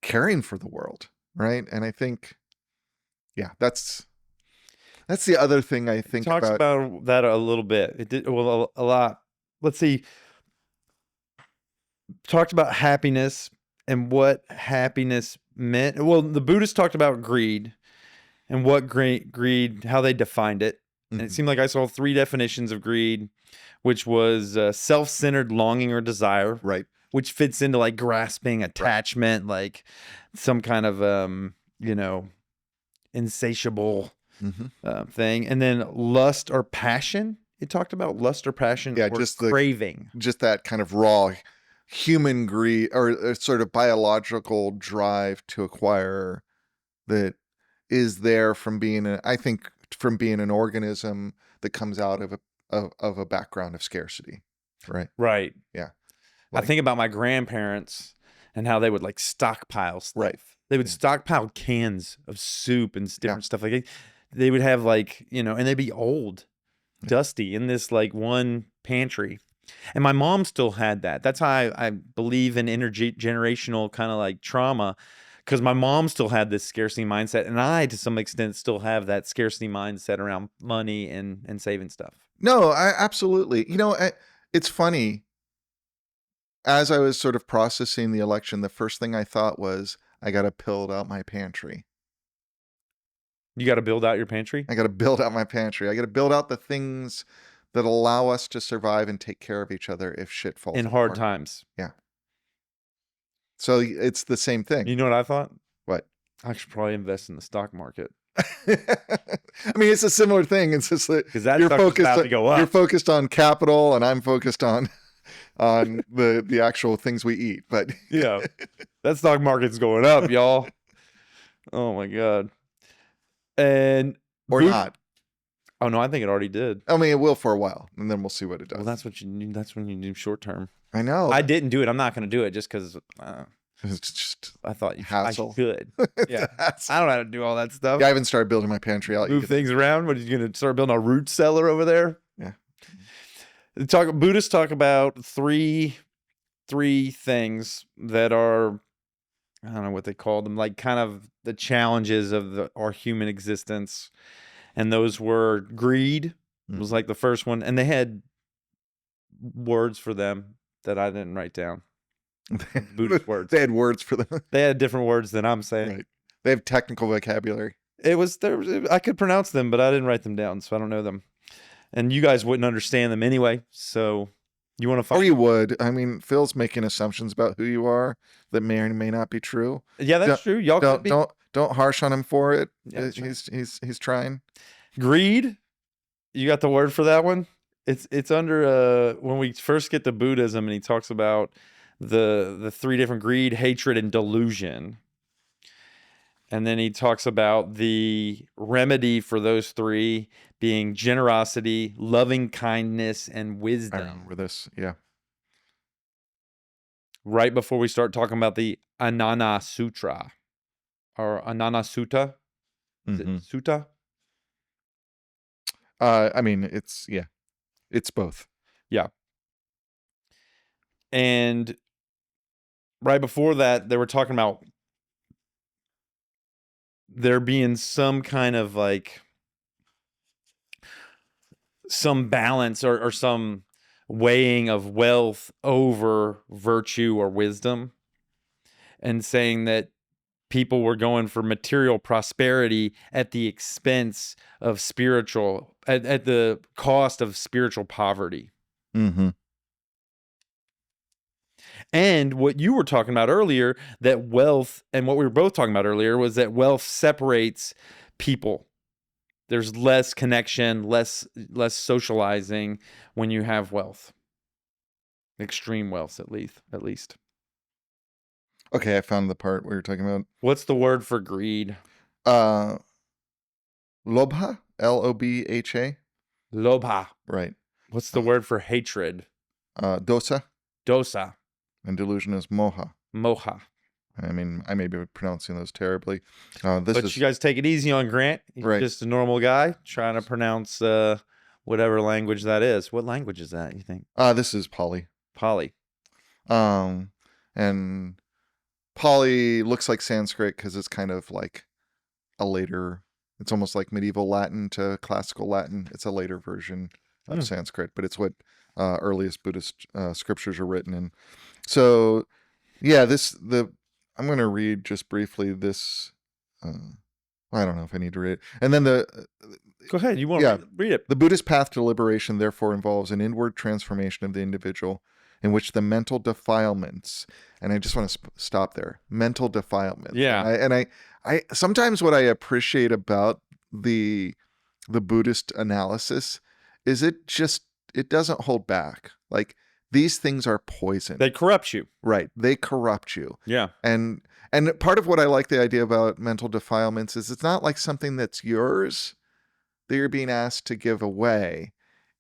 caring for the world, right? And I think, that's the other thing I think talks about that a little bit. It did, well, a lot. Let's see. Talked about happiness and what happiness meant. Well, the Buddhists talked about greed and what greed, how they defined it. And it seemed like I saw 3 definitions of greed, which was self-centered longing or desire, right? Which fits into, like, grasping, attachment, like some kind of insatiable thing. And then lust or passion. It talked about lust or passion, or just craving, just that kind of raw human greed, or a sort of biological drive to acquire that is there from being an organism that comes out of a background of scarcity, right? Right. Yeah. I think about my grandparents and how they would, like, stockpile stuff. Right. They would stockpile cans of soup and different stuff. Like, they would have, like, and they'd be old, dusty in this, like, one pantry. And my mom still had that. That's how I believe in intergenerational kind of, like, trauma, because my mom still had this scarcity mindset, and I, to some extent, still have that scarcity mindset around money and saving stuff. No, absolutely. It's funny. As I was sort of processing the election, the first thing I thought was, I got to build out my pantry. You got to build out your pantry? I got to build out my pantry. I got to build out the things that allow us to survive and take care of each other if shit falls in hard times. Yeah. So it's the same thing. You know what I thought? What? I should probably invest in the stock market. I mean, it's a similar thing. It's just that you're focused to go up. You're focused on capital, and I'm focused on the actual things we eat. But that stock market's going up, y'all. Oh my God. And not. Oh no, I think it already did. I mean, it will for a while, and then we'll see what it does. Well, that's what you need. That's when you do short term. I know. I didn't do it. I'm not going to do it just because It's just I thought hassle. I should. It's Yeah. a hassle. I don't know how to do all that stuff. Yeah, I haven't started building my pantry out. Move things around. What are you going to start building a root cellar over there? Yeah. Buddhists talk about three things that are, I don't know what they call them, like kind of the challenges of our human existence. And those were greed was like the first one. And they had words for them that I didn't write down. Buddhist words. They had words for them. They had different words than I'm saying. Right. They have technical vocabulary. I could pronounce them, but I didn't write them down, so I don't know them. And you guys wouldn't understand them anyway. So you want to find? Or you would. I mean, Phil's making assumptions about who you are that may or may not be true. Yeah, that's true. Y'all could be. Don't harsh on him for it. Yeah, He's trying. Greed. You got the word for that one? It's under when we first get to Buddhism, and he talks about the three different: greed, hatred, and delusion. And then he talks about the remedy for those three being generosity, loving kindness, and wisdom. I remember this. Yeah. Right before we start talking about the Anana Sutra or Anana Sutta. Is it Sutta? I mean, it's both. Yeah. And right before that, they were talking about there being some kind of like some balance or some weighing of wealth over virtue or wisdom, and saying that people were going for material prosperity at the expense of spiritual, at the cost of spiritual poverty. Mm-hmm. And what you were talking about earlier, that wealth, and what we were both talking about earlier, was that wealth separates people. There's less connection, less socializing when you have wealth. Extreme wealth, at least. Okay, I found the part where you're talking about. What's the word for greed? Lobha, Lobha. Lobha. Right. What's the word for hatred? Dosa. Dosa. And delusion is moha. Moha. I mean, I may be pronouncing those terribly. You guys take it easy on Grant. He's right. Just a normal guy trying to pronounce whatever language that is. What language is that, you think? This is Pali. Pali. And Pali looks like Sanskrit because it's kind of like it's almost like medieval Latin to classical Latin. It's a later version of Sanskrit, but it's what earliest Buddhist scriptures are written in. So, yeah, I'm going to read just briefly this. I don't know if I need to read it. And then go ahead. You want to read it. The Buddhist path to liberation therefore involves an inward transformation of the individual in which the mental defilements, and I just want to stop there, mental defilements. Yeah. And I sometimes what I appreciate about the Buddhist analysis is it doesn't hold back. Like, these things are poison. They corrupt you. Right. They corrupt you. Yeah. And part of what I like the idea about mental defilements is it's not like something that's yours that you're being asked to give away.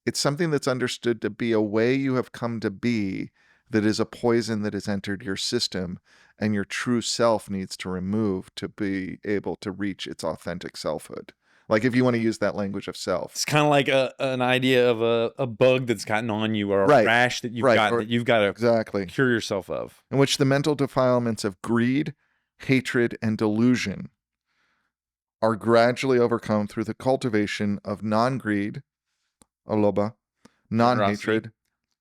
It's something that's understood to be a way you have come to be that is a poison that has entered your system and your true self needs to remove to be able to reach its authentic selfhood. Like, if you want to use that language of self. It's kind of like an idea of a bug that's gotten on you, or a rash that you've got that you've got to cure yourself of. In which the mental defilements of greed, hatred, and delusion are gradually overcome through the cultivation of non-greed, alobha, non-hatred,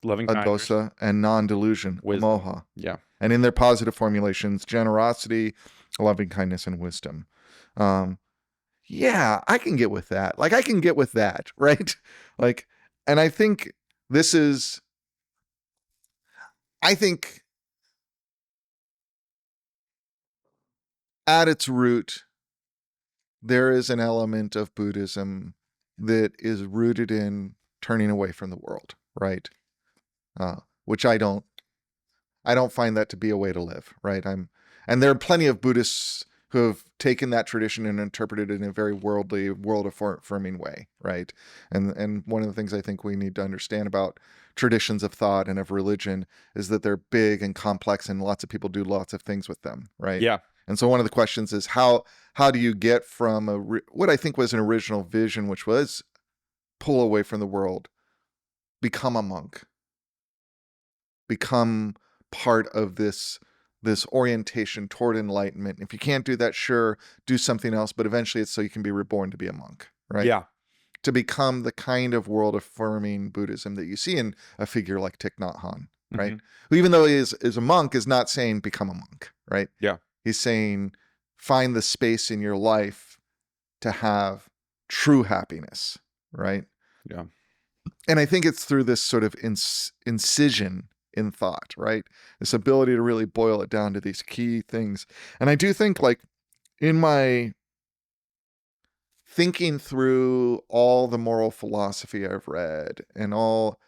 loving kindness, adosa, and non-delusion, wisdom. moha. Yeah. And in their positive formulations, generosity, loving kindness, and wisdom. Yeah, I can get with that. Like, I can get with that, right? Like, and I think at its root, there is an element of Buddhism that is rooted in turning away from the world, right? Which I don't find that to be a way to live, right? And there are plenty of Buddhists who have taken that tradition and interpreted it in a very worldly, world-affirming way, right? And one of the things I think we need to understand about traditions of thought and of religion is that they're big and complex, and lots of people do lots of things with them, right? Yeah. And so one of the questions is how do you get from what I think was an original vision, which was pull away from the world, become a monk, become part of this orientation toward enlightenment. If you can't do that, sure, do something else, but eventually it's so you can be reborn to be a monk, right? Yeah. To become the kind of world-affirming Buddhism that you see in a figure like Thich Nhat Hanh, right? Mhm. Who, even though he is a monk, is not saying become a monk, right? Yeah. He's saying find the space in your life to have true happiness, right? Yeah. And I think it's through this sort of incision in thought, right? This ability to really boil it down to these key things. And I do think, like, in my thinking through all the moral philosophy I've read and all,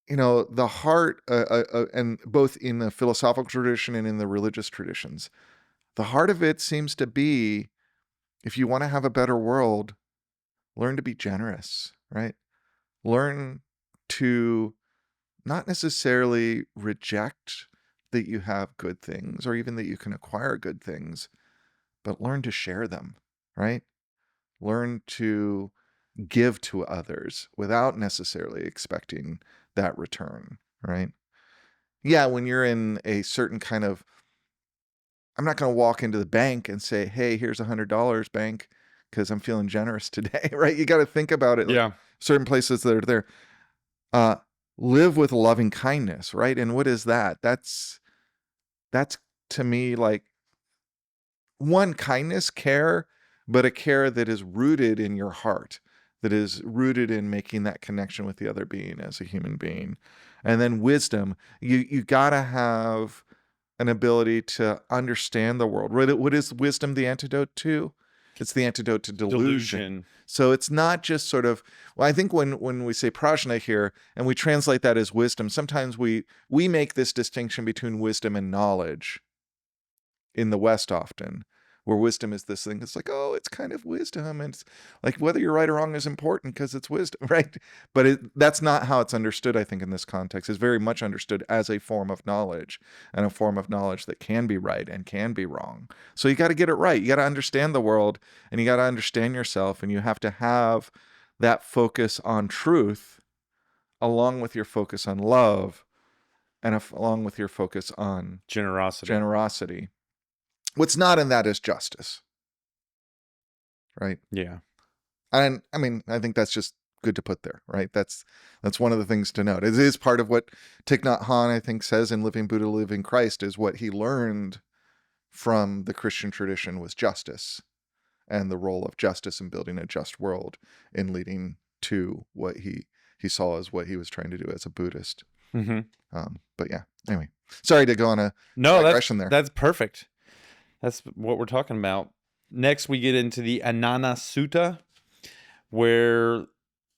the heart, and both in the philosophical tradition and in the religious traditions, the heart of it seems to be, if you want to have a better world, learn to be generous, right? Learn to not necessarily reject that you have good things or even that you can acquire good things, but learn to share them, right? Learn to give to others without necessarily expecting that return, right? Yeah, when you're in a certain kind of, I'm not going to walk into the bank and say, hey, here's $100, bank, because I'm feeling generous today, right? You got to think about it. Like, Yeah. certain places that are there. Live with loving kindness, right? And what is that? That's to me like, one, kindness, care, but a care that is rooted in your heart, that is rooted in making that connection with the other being as a human being. And then wisdom, you gotta have an ability to understand the world. What is wisdom the antidote to? It's the antidote to delusion. So it's not just sort of, well, I think when we say prajna here and we translate that as wisdom, sometimes we make this distinction between wisdom and knowledge in the West often, where wisdom is this thing. It's like, oh, it's kind of wisdom. And it's like, whether you're right or wrong is important because it's wisdom, right? But that's not how it's understood, I think, in this context. It's very much understood as a form of knowledge, and a form of knowledge that can be right and can be wrong. So you got to get it right. You got to understand the world, and you got to understand yourself, and you have to have that focus on truth along with your focus on love and along with your focus on Generosity. What's not in that is justice, right? Yeah. And I mean, I think that's just good to put there, right? That's one of the things to note. It is part of what Thich Nhat Hanh, I think, says in Living Buddha, Living Christ, is what he learned from the Christian tradition was justice, and the role of justice in building a just world in leading to what he saw as what he was trying to do as a Buddhist. Mm-hmm. But yeah, anyway, sorry to go on a digression there. That's perfect. That's what we're talking about. Next, we get into the Anana Sutta, where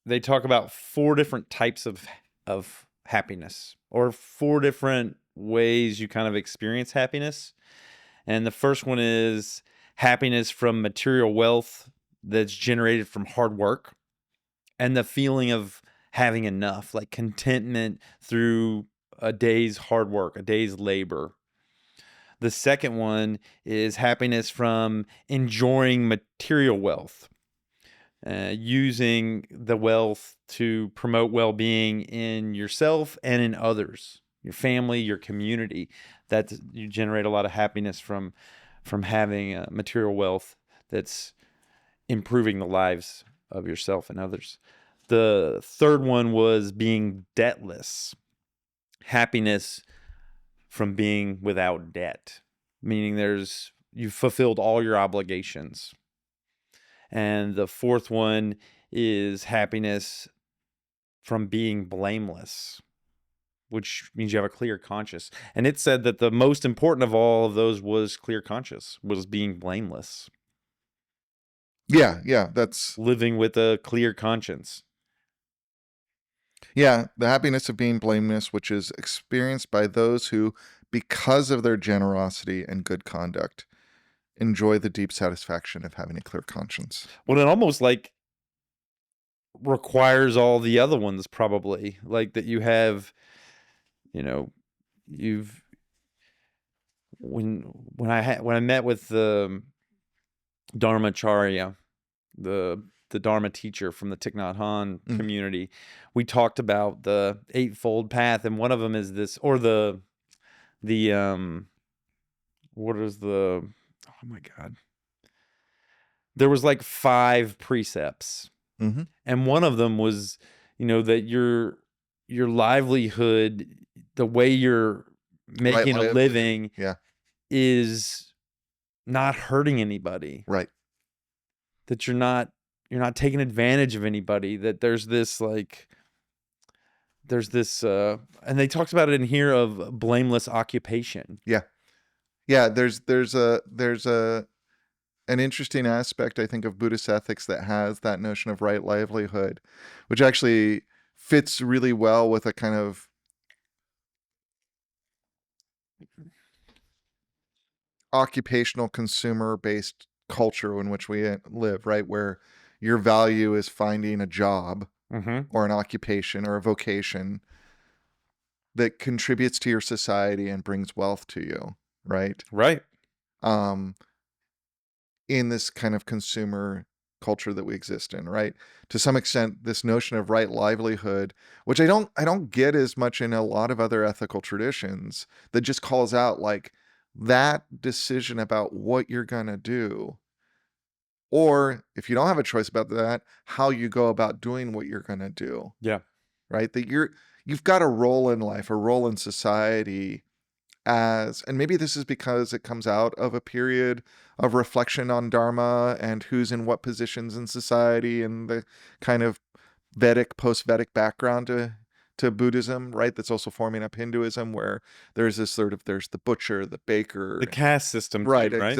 they talk about 4 different types of happiness, or 4 different ways you kind of experience happiness. And the first one is happiness from material wealth that's generated from hard work, and the feeling of having enough, like contentment through a day's hard work, a day's labor. The second one is happiness from enjoying material wealth, using the wealth to promote well-being in yourself and in others, your family, your community. That you generate a lot of happiness from having material wealth that's improving the lives of yourself and others. The third one was being debtless, happiness from being without debt, meaning you've fulfilled all your obligations. And the fourth one is happiness from being blameless, which means you have a clear conscience. And it said that the most important of all of those was clear conscience, was being blameless. Yeah, that's living with a clear conscience. Yeah, the happiness of being blameless, which is experienced by those who, because of their generosity and good conduct, enjoy the deep satisfaction of having a clear conscience. Well, it almost like requires all the other ones, probably, like that you have, you've when I met with the Dharmacharya, the Dharma teacher from the Thich Nhat Hanh community, we talked about the Eightfold Path, and one of them is this, or the what is the, oh my God, there was like 5 precepts, and one of them was, that your livelihood, the way you're making a living, is not hurting anybody. Right. That you're not taking advantage of anybody. That there's this and they talked about it in here of blameless occupation. Yeah. There's an interesting aspect, I think, of Buddhist ethics that has that notion of right livelihood, which actually fits really well with a kind of occupational consumer-based culture in which we live, right? Where your value is finding a job or an occupation or a vocation that contributes to your society and brings wealth to you, right? Right. In this kind of consumer culture that we exist in, right? To some extent, this notion of right livelihood, which I don't get as much in a lot of other ethical traditions, that just calls out like that decision about what you're gonna do, or if you don't have a choice about that, how you go about doing what you're gonna do. Yeah. Right? That you've got a role in life, a role in society, and maybe this is because it comes out of a period of reflection on Dharma and who's in what positions in society and the kind of Vedic, post-Vedic background to Buddhism, right? That's also forming up Hinduism, where there's this there's the butcher, the baker, the caste system, right? Too, right?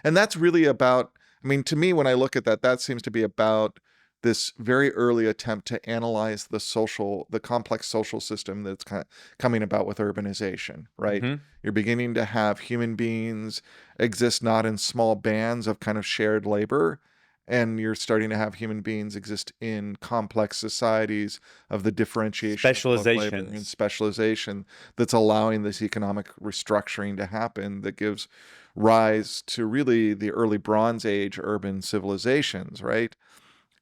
And that's really about, I mean, to me, when I look at that seems to be about this very early attempt to analyze the complex social system that's kind of coming about with urbanization, right? You're beginning to have human beings exist not in small bands of kind of shared labor, and you're starting to have human beings exist in complex societies of the differentiation of labor and specialization that's allowing this economic restructuring to happen that gives rise to really the early Bronze Age urban civilizations, right?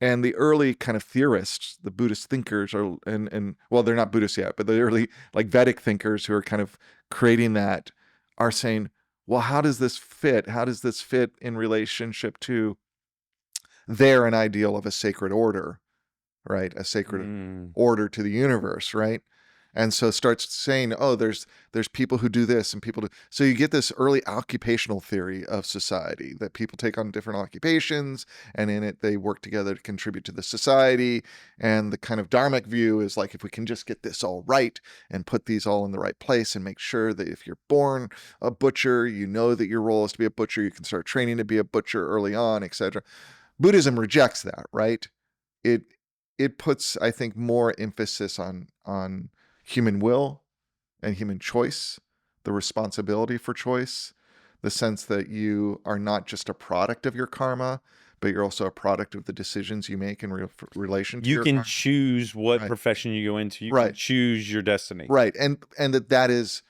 And the early kind of theorists, the Buddhist thinkers, and well, they're not Buddhists yet, but the early like Vedic thinkers who are kind of creating that are saying, well, how does this fit? How does this fit in relationship to an ideal of a sacred order, right? A sacred order to the universe, right? And so starts saying, oh, there's people who do this and people do. So you get this early occupational theory of society that people take on different occupations, and in it they work together to contribute to the society. And the kind of dharmic view is like, if we can just get this all right and put these all in the right place and make sure that if you're born a butcher, you know that your role is to be a butcher, you can start training to be a butcher early on, etc. Buddhism rejects that, right? It puts, I think, more emphasis on human will and human choice, the responsibility for choice, the sense that you are not just a product of your karma, but you're also a product of the decisions you make in relation to you your can karma. Choose what profession you go into. You can choose your destiny. Right. And that is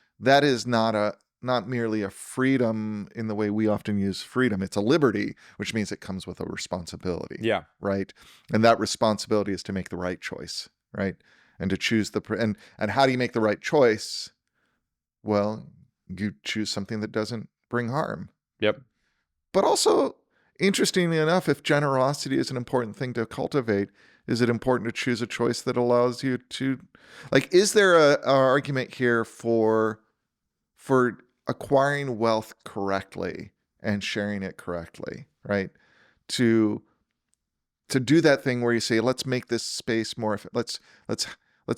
not merely a freedom in the way we often use freedom. It's a liberty, which means it comes with a responsibility. Yeah. Right. And that responsibility is to make the right choice, right? And to choose and how do you make the right choice? Well, you choose something that doesn't bring harm. Yep. But also, interestingly enough, if generosity is an important thing to cultivate, is it important to choose a choice that allows you to, like, is there a argument here for acquiring wealth correctly and sharing it correctly, right? To do that thing where you say, let's make this space more, let's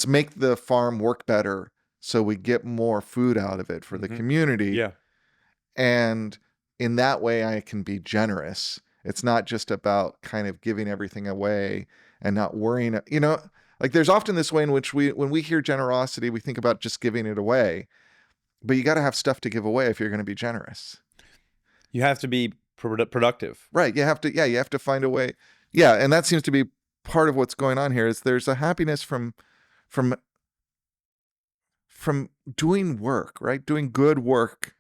make the farm work better so we get more food out of it for the community. Yeah. And in that way, I can be generous. It's not just about kind of giving everything away and not worrying, like there's often this way in which when we hear generosity, we think about just giving it away, but you got to have stuff to give away if you're going to be generous. You have to be productive. Right. You have to find a way. Yeah. And that seems to be part of what's going on here is there's a happiness from doing work, right? Doing good work,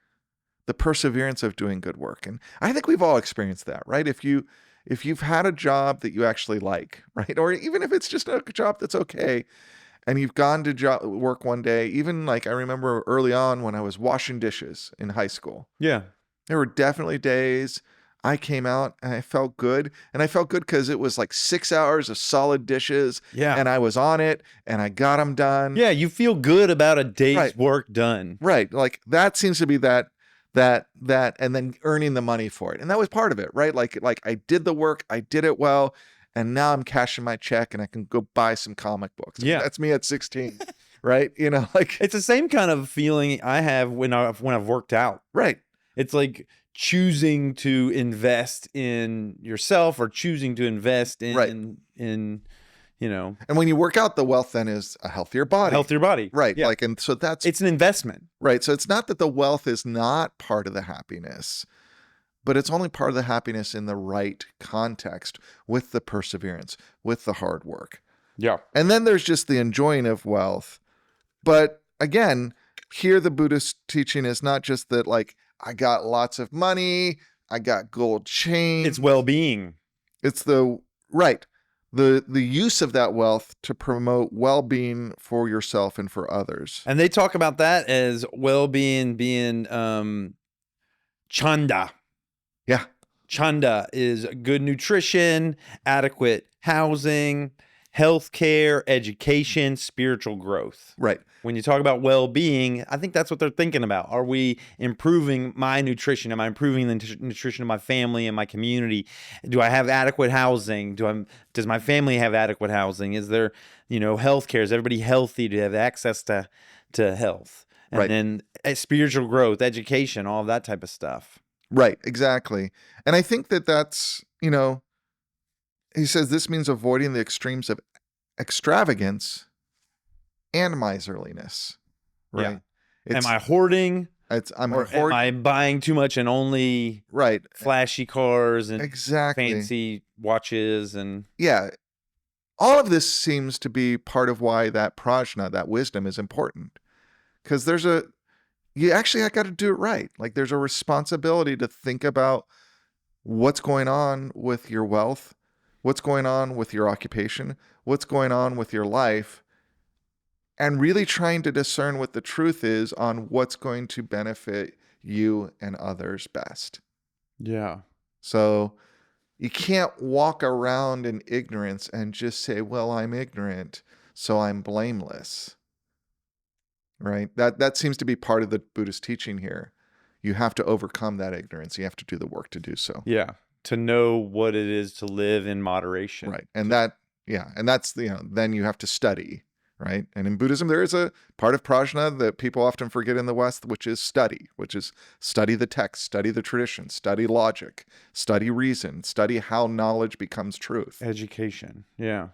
the perseverance of doing good work. And I think we've all experienced that, right? If you've had a job that you actually like, right? Or even if it's just a job that's okay, and you've gone to work one day, even like I remember early on when I was washing dishes in high school, Yeah. there were definitely days I came out and I felt good. And I felt good because it was like 6 hours of solid dishes. Yeah. And I was on it and I got them done. Yeah. You feel good about a day's Right. work done. Right. Like that seems to be that, and then earning the money for it. And that was part of it, right? Like I did the work, I did it well, and now I'm cashing my check and I can go buy some comic books. Yeah. That's me at 16, right? You know, like It's the same kind of feeling I have when I've worked out. right. It's like choosing to invest in yourself or choosing to invest in, Right. in you know, And when you work out, the wealth then is a healthier body. healthier body. Right. Yeah. Like, and so that's It's an investment. right. So it's not that the wealth is not part of the happiness, but it's only part of the happiness in the right context with the perseverance, with the hard work. Yeah. And then there's just the enjoying of wealth. But again, here the Buddhist teaching is not just that, like, I got lots of money, I got gold chains. It's well-being. It's the use of that wealth to promote well-being for yourself and for others. And they talk about that as well-being being chanda. Yeah. Chanda is good nutrition, adequate housing, healthcare, education, spiritual growth. Right. When you talk about well-being, I think that's what they're thinking about. Are we improving my nutrition? Am I improving the nutrition of my family and my community? Do I have adequate housing? Does my family have adequate housing? Is there, healthcare? Is everybody healthy? Do they have access to health? And Right. then spiritual growth, education, all of that type of stuff. Right, exactly. And I think that's, he says this means avoiding the extremes of extravagance and miserliness, right? Am I hoarding? Am I buying too much and only right, flashy cars and exactly, fancy watches and yeah. All of this seems to be part of why that prajna, that wisdom, is important, because you actually got to do it right. Like there's a responsibility to think about what's going on with your wealth, what's going on with your occupation, what's going on with your life, and really trying to discern what the truth is on what's going to benefit you and others best. yeah. So you can't walk around in ignorance and just say, well, I'm ignorant, so I'm blameless. Right? That seems to be part of the Buddhist teaching here. You have to overcome that ignorance. You have to do the work to do so. Yeah. To know what it is to live in moderation. Right. And that's then you have to study, right? And in Buddhism, there is a part of prajna that people often forget in the West, which is study the text, study the tradition, study logic, study reason, study how knowledge becomes truth. Education. Yeah.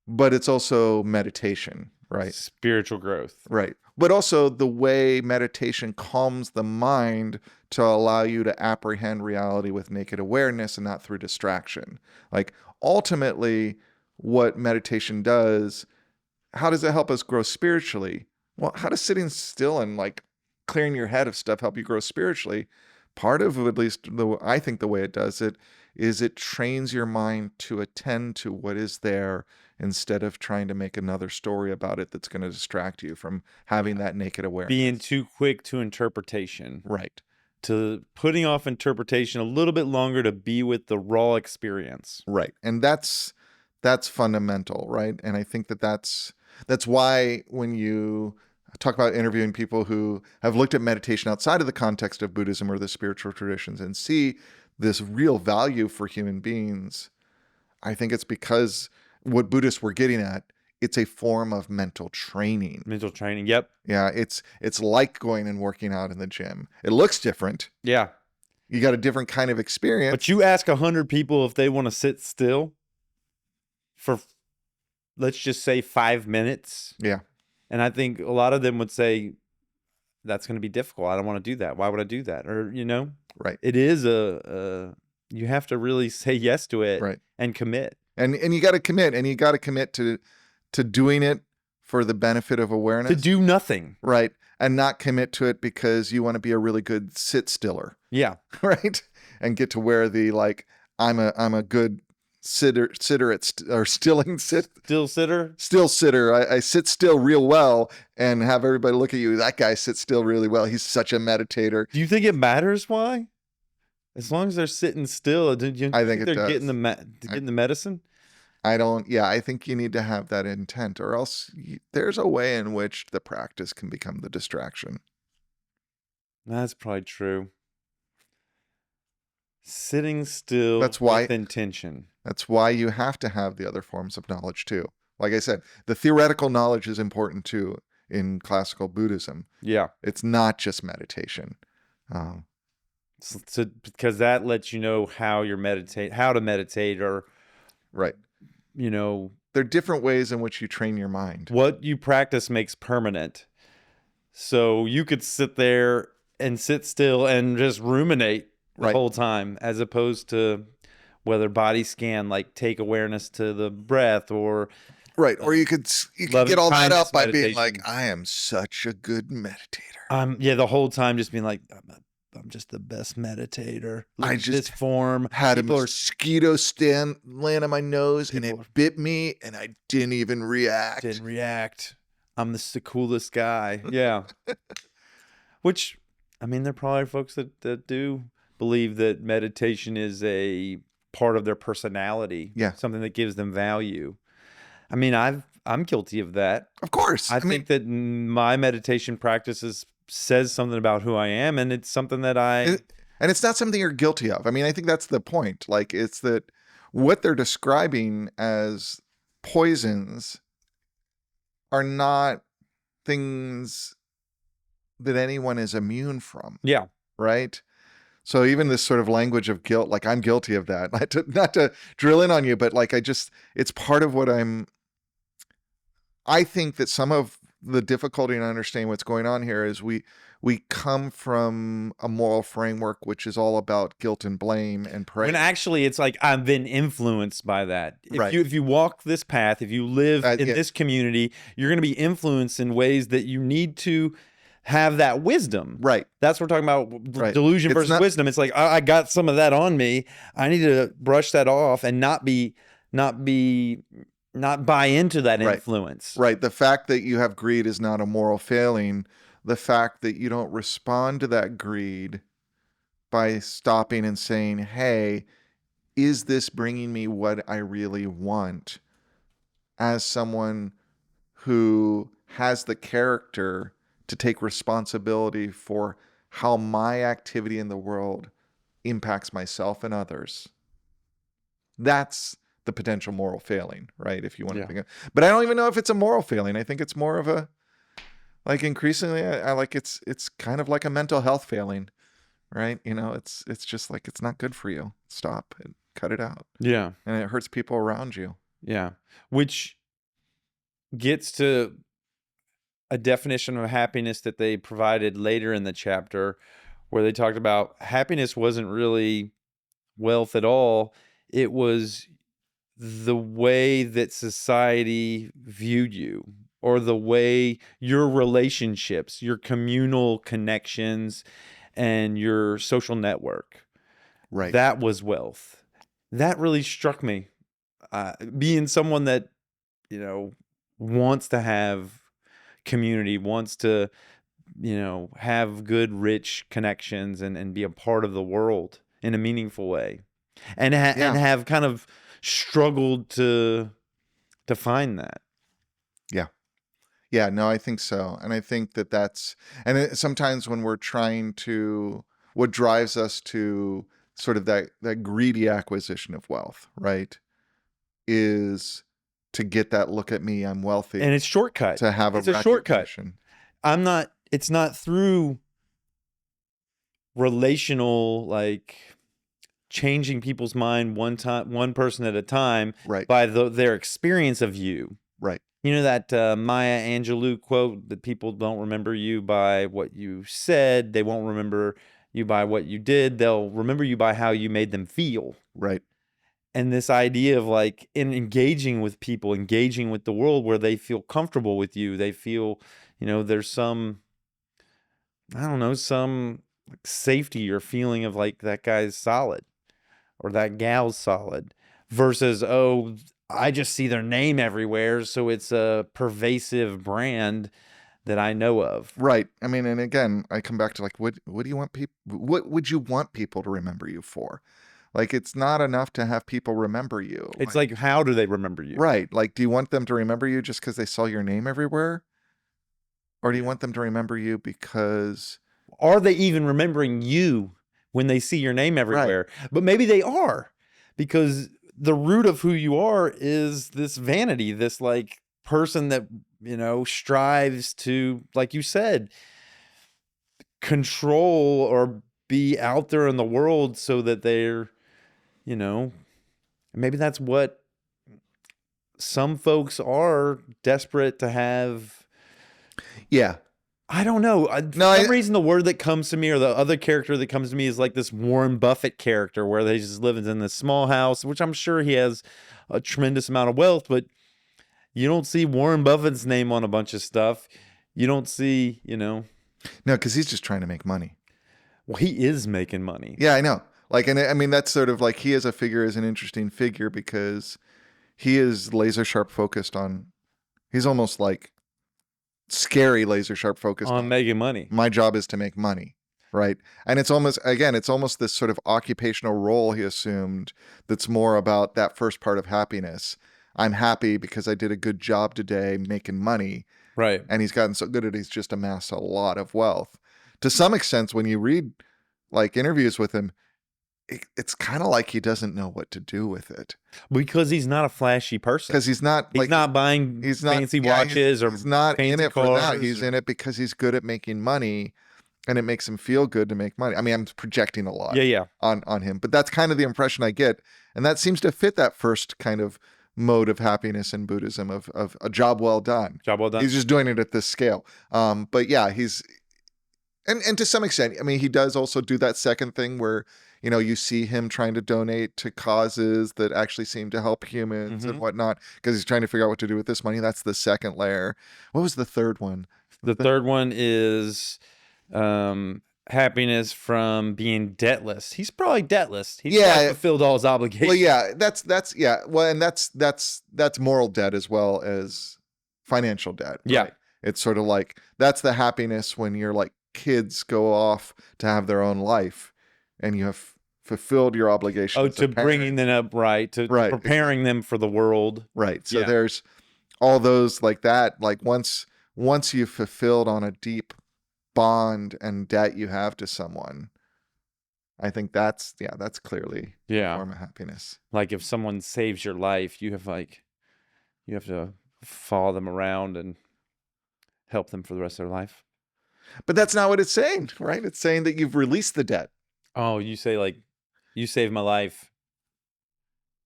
But it's also meditation, right? Spiritual growth. Right. But also the way meditation calms the mind to allow you to apprehend reality with naked awareness and not through distraction. Like ultimately, what meditation does, how does it help us grow spiritually? Well, how does sitting still and like clearing your head of stuff help you grow spiritually? Part of, at least I think the way it does it, is it trains your mind to attend to what is there instead of trying to make another story about it that's going to distract you from having that naked awareness. Being too quick to interpretation. Right. To putting off interpretation a little bit longer to be with the raw experience. Right. And that's fundamental, right? And I think that's why when you talk about interviewing people who have looked at meditation outside of the context of Buddhism or the spiritual traditions and see this real value for human beings, I think it's because what Buddhists were getting at, it's a form of mental training. Mental training, yep. Yeah, it's like going and working out in the gym. It looks different. Yeah. You got a different kind of experience. But you ask 100 people if they want to sit still for, let's just say 5 minutes. Yeah. And I think a lot of them would say that's going to be difficult. I don't want to do that. Why would I do that? Or, Right. it is you have to really say yes to it Right. and commit. And you got to commit, and you got to commit to doing it for the benefit of awareness. To do nothing. Right. And not commit to it because you want to be a really good sit stiller. Yeah. Right. And get to where the I'm a good sitter or still sitter. I sit still real well and have everybody look at you. That guy sits still really well. He's such a meditator. Do you think it matters why? As long as they're sitting still, do you I think they're it does. getting the medicine? I think you need to have that intent, or else there's a way in which the practice can become the distraction. That's probably true. Sitting still That's why, with intention. That's why you have to have the other forms of knowledge too. Like I said, the theoretical knowledge is important too in classical Buddhism. Yeah. It's not just meditation. So because that lets you know how to meditate, or right. There are different ways in which you train your mind. What you practice makes permanent. So you could sit there and sit still and just ruminate the whole time, as opposed to whether body scan, like take awareness to the breath, or right. Or you could get all that up by being like, I am such a good meditator. The whole time just being like, I'm just the best meditator. I just this form had a mosquito land on my nose and it bit me and I didn't even react. I'm the coolest guy. Yeah. Which, I mean, there are probably folks that do believe that meditation is a part of their personality. Yeah. Something that gives them value. I mean, I'm guilty of that. Of course. I think that my meditation practices says something about who I am, and it's something that and it's not something you're guilty of. I mean, I think that's the point. Like, it's that what they're describing as poisons are not things that anyone is immune from. Yeah. Right? So even this sort of language of guilt, like I'm guilty of that. Not to drill in on you, but like it's part of what I think that some of the difficulty in understanding what's going on here is we come from a moral framework which is all about guilt and blame and praise. When actually it's like I've been influenced by that. Right. If you walk this path, if you live in this community, you're going to be influenced in ways that you need to have that wisdom. Right. That's what we're talking about. Delusion versus wisdom. It's like I got some of that on me. I need to brush that off and not buy into that influence. Right. The fact that you have greed is not a moral failing. The fact that you don't respond to that greed by stopping and saying, hey, is this bringing me what I really want? As someone who has the character to take responsibility for how my activity in the world impacts myself and others. That's the potential moral failing, right? If you want to think of, but I don't even know if it's a moral failing. I think it's more of a, like, increasingly, I like it's kind of like a mental health failing, right? It's just like, it's not good for you. Stop and cut it out. Yeah. And it hurts people around you. Yeah. Which gets to a definition of happiness that they provided later in the chapter, where they talked about happiness wasn't really wealth at all. It was the way that society viewed you, or the way your relationships, your communal connections, and your social network. Right. That was wealth. That really struck me. Being someone that, wants to have community, wants to, have good, rich connections and be a part of the world in a meaningful way. And have kind of struggled to find that. Yeah, no, I think so. And I think sometimes when we're trying to, what drives us to sort of that greedy acquisition of wealth, right, is to get that look at me, I'm wealthy. And it's shortcut. To have it's a shortcut. It's not through relational, like, changing people's mind one person at a time, right, by their experience of you. Right. You know that Maya Angelou quote that people don't remember you by what you said. They won't remember you by what you did. They'll remember you by how you made them feel. Right. And this idea of like in engaging with people, engaging with the world where they feel comfortable with you. They feel, there's some, I don't know, some like safety or feeling of like that guy's solid or that gal's solid versus, oh, I just see their name everywhere. So it's a pervasive brand that I know of. Right. I mean, and again, I come back to like, what do you want people, what would you want people to remember you for? Like, it's not enough to have people remember you. It's like, how do they remember you? Right. Like, do you want them to remember you just because they saw your name everywhere? Or do you want them to remember you because... Are they even remembering you when they see your name everywhere? Right. But maybe they are, because the root of who you are is this vanity, this like person that, strives to, like you said, control or be out there in the world so that they're, maybe that's what some folks are desperate to have. Yeah. I don't know. For some reason, the word that comes to me, or the other character that comes to me, is like this Warren Buffett character, where they just live in this small house, which I'm sure he has a tremendous amount of wealth, but you don't see Warren Buffett's name on a bunch of stuff. You don't see, No, because he's just trying to make money. Well, he is making money. Yeah, I know. Like, and I mean, that's sort of like, he as a figure is an interesting figure because he is laser sharp focused on, he's almost like scary laser sharp focused on making money. My job is to make money, right? And it's almost, again, it's almost this sort of occupational role he assumed that's more about that first part of happiness. I'm happy because I did a good job today making money. Right. And he's gotten so good at it, he's just amassed a lot of wealth. To some extent, when you read like interviews with him, it's kind of like he doesn't know what to do with it. Because he's not a flashy person. Because he's not buying fancy watches or he's not in it for that. He's in it because he's good at making money, and it makes him feel good to make money. I mean, I'm projecting a lot on him, but that's kind of the impression I get. And that seems to fit that first kind of mode of happiness in Buddhism of a job well done. Job well done. He's just doing it at this scale. But yeah, he's, and to some extent, I mean, he does also do that second thing where, you see him trying to donate to causes that actually seem to help humans and whatnot, because he's trying to figure out what to do with this money. That's the second layer. What was the third one? The third one is happiness from being debtless. He's probably debtless. He's fulfilled all his obligations. Well, yeah, that's yeah. Well, and that's moral debt as well as financial debt. Yeah. Right? It's sort of like, that's the happiness when you're like, kids go off to have their own life and you have fulfilled your obligations. Oh, to bringing them up, right. To preparing them for the world. Right. So there's all those like that. Like once you've fulfilled on a deep bond and debt you have to someone, I think that's clearly a form of happiness. Like if someone saves your life, you have to follow them around and help them for the rest of their life. But that's not what it's saying, right? It's saying that you've released the debt. Oh, you say like, you saved my life.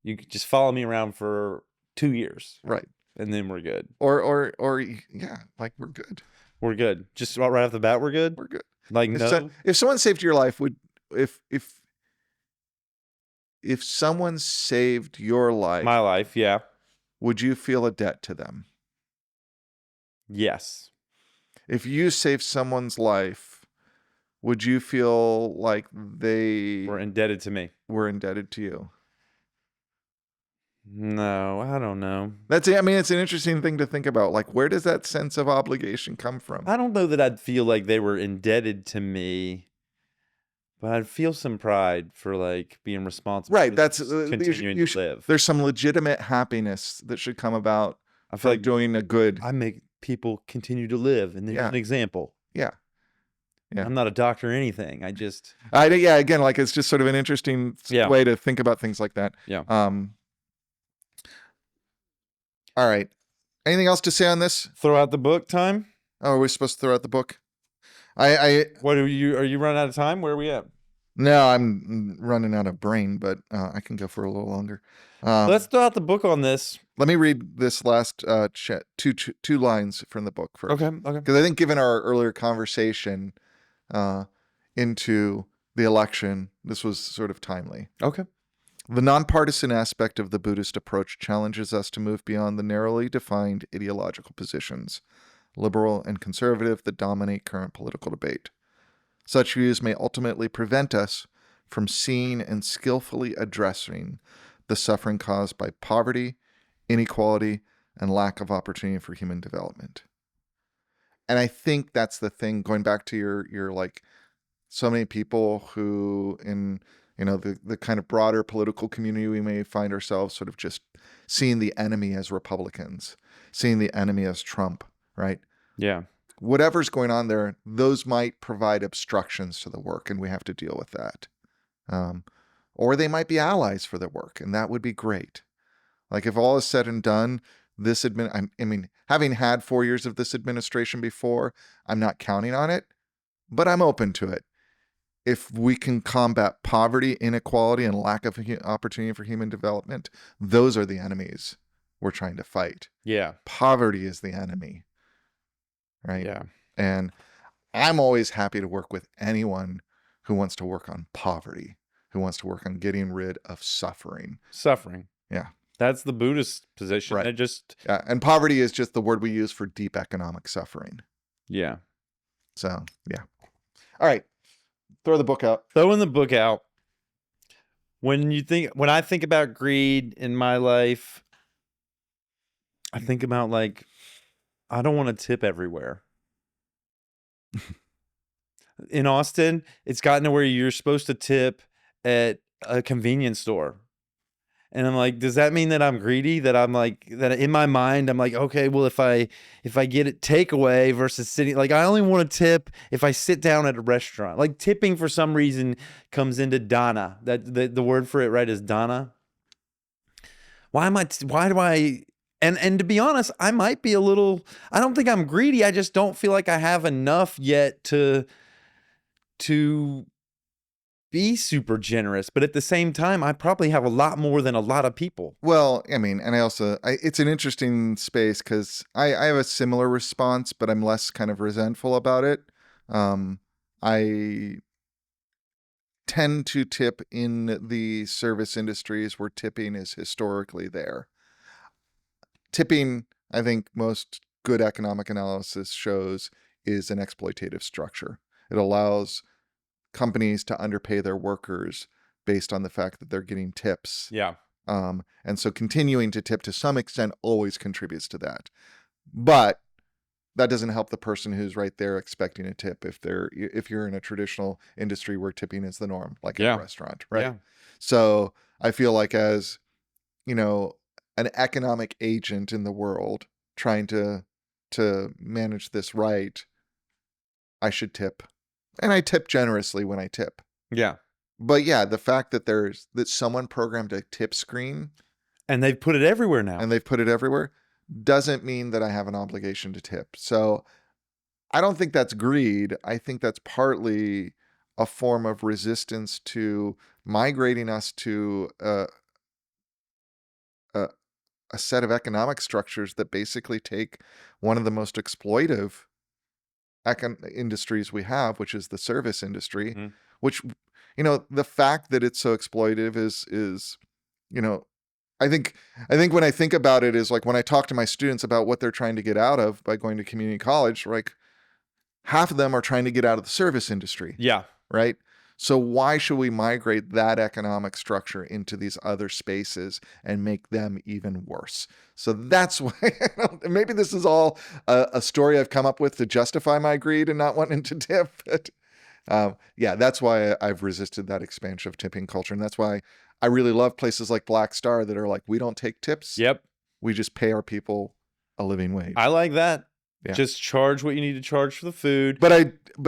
You could just follow me around for 2 years. Right. And then we're good. Or yeah, like we're good. We're good. Just right off the bat, we're good? We're good. Like if someone saved your life, if someone saved your life. My life, yeah. Would you feel a debt to them? Yes. If you saved someone's life, would you feel like they were indebted to me? Were indebted to you? No, I don't know. It's an interesting thing to think about. Like, where does that sense of obligation come from? I don't know that I'd feel like they were indebted to me, but I'd feel some pride for like being responsible. Right. That's continuing to live. There's some legitimate happiness that should come about. I feel like doing a good. I make people continue to live, and there's an example. Yeah. Yeah. I'm not a doctor or anything. Again, like it's just sort of an interesting way to think about things like that. Yeah. All right. Anything else to say on this? Throw out the book time? Oh, are we supposed to throw out the book? What are you running out of time? Where are we at? No, I'm running out of brain, but I can go for a little longer. Let's throw out the book on this. Let me read this last two lines from the book first. Okay. Because I think given our earlier conversation into the election, this was sort of timely. Okay. The nonpartisan aspect of the Buddhist approach challenges us to move beyond the narrowly defined ideological positions, liberal and conservative, that dominate current political debate. Such views may ultimately prevent us from seeing and skillfully addressing the suffering caused by poverty, inequality, and lack of opportunity for human development. And I think that's the thing, going back to your like, so many people who in, the kind of broader political community, we may find ourselves sort of just seeing the enemy as Republicans, seeing the enemy as Trump, right? Yeah. Whatever's going on there, those might provide obstructions to the work, and we have to deal with that. Or they might be allies for the work, and that would be great. Like, if all is said and done, having had 4 years of this administration before, I'm not counting on it, but I'm open to it. If we can combat poverty, inequality, and lack of opportunity for human development, those are the enemies we're trying to fight. Yeah. Poverty is the enemy, right? Yeah. And I'm always happy to work with anyone who wants to work on poverty, who wants to work on getting rid of suffering. Suffering. Yeah. That's the Buddhist position. Right. It just, Yeah. And poverty is just the word we use for deep economic suffering. yeah. So, yeah. All right. Throw the book out. Throwing the book out. When I think about greed in my life, I think about like, I don't want to tip everywhere. In Austin, it's gotten to where you're supposed to tip at a convenience store. And I'm like, does that mean that I'm greedy? That I'm like, that in my mind, I'm like, okay, well, if I get it takeaway versus sitting, like I only want to tip if I sit down at a restaurant. Like tipping for some reason comes into dana. That the word for it, right, is dana. Why do I, and to be honest, I might be a little, I don't think I'm greedy. I just don't feel like I have enough yet to be super generous, but at the same time, I probably have a lot more than a lot of people. Well, and I also, it's an interesting space because I have a similar response, but I'm less kind of resentful about it. I tend to tip in the service industries where tipping is historically there. Tipping, I think most good economic analysis shows, is an exploitative structure. It allows companies to underpay their workers based on the fact that they're getting tips. Yeah. And so continuing to tip to some extent always contributes to that. But that doesn't help the person who's right there expecting a tip if you're in a traditional industry where tipping is the norm, like in a restaurant, right? Yeah. So I feel like as, an economic agent in the world trying to manage this right, I should tip. And I tip generously when I tip. Yeah. But yeah, the fact that someone programmed a tip screen and they've put it everywhere now, doesn't mean that I have an obligation to tip. So I don't think that's greed. I think that's partly a form of resistance to migrating us to a set of economic structures that basically take one of the most exploitive industries we have, which is the service industry, which, the fact that it's so exploitive is, I think when I think about it is like when I talk to my students about what they're trying to get out of by going to community college, like half of them are trying to get out of the service industry. Yeah. Right. So why should we migrate that economic structure into these other spaces and make them even worse? So that's why maybe this is all a story I've come up with to justify my greed and not wanting to tip. But that's why I've resisted that expansion of tipping culture. And that's why I really love places like Black Star that are like, we don't take tips. Yep. We just pay our people a living wage. I like that. Yeah. Just charge what you need to charge for the food. But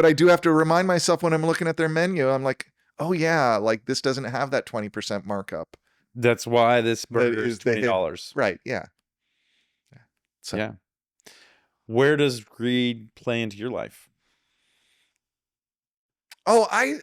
I do have to remind myself when I'm looking at their menu, I'm like, oh yeah, like this doesn't have that 20% markup. That's why this burger is $20. Right. Yeah. So. Yeah. Where does greed play into your life? Oh, I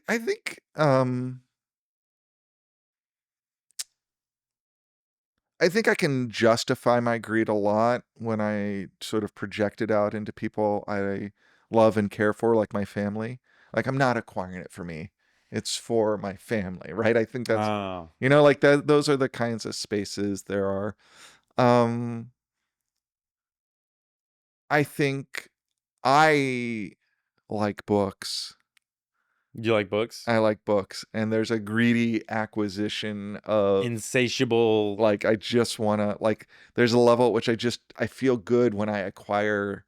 think I can justify my greed a lot when I sort of project it out into people I love and care for, like my family. Like I'm not acquiring it for me. It's for my family, right? I think that's, Ah, like that, those are the kinds of spaces there are. Um, I think I like books. you like books? I like books, and there's a greedy acquisition of, Insatiable. like, I just want to, like, there's a level at which I feel good when I acquire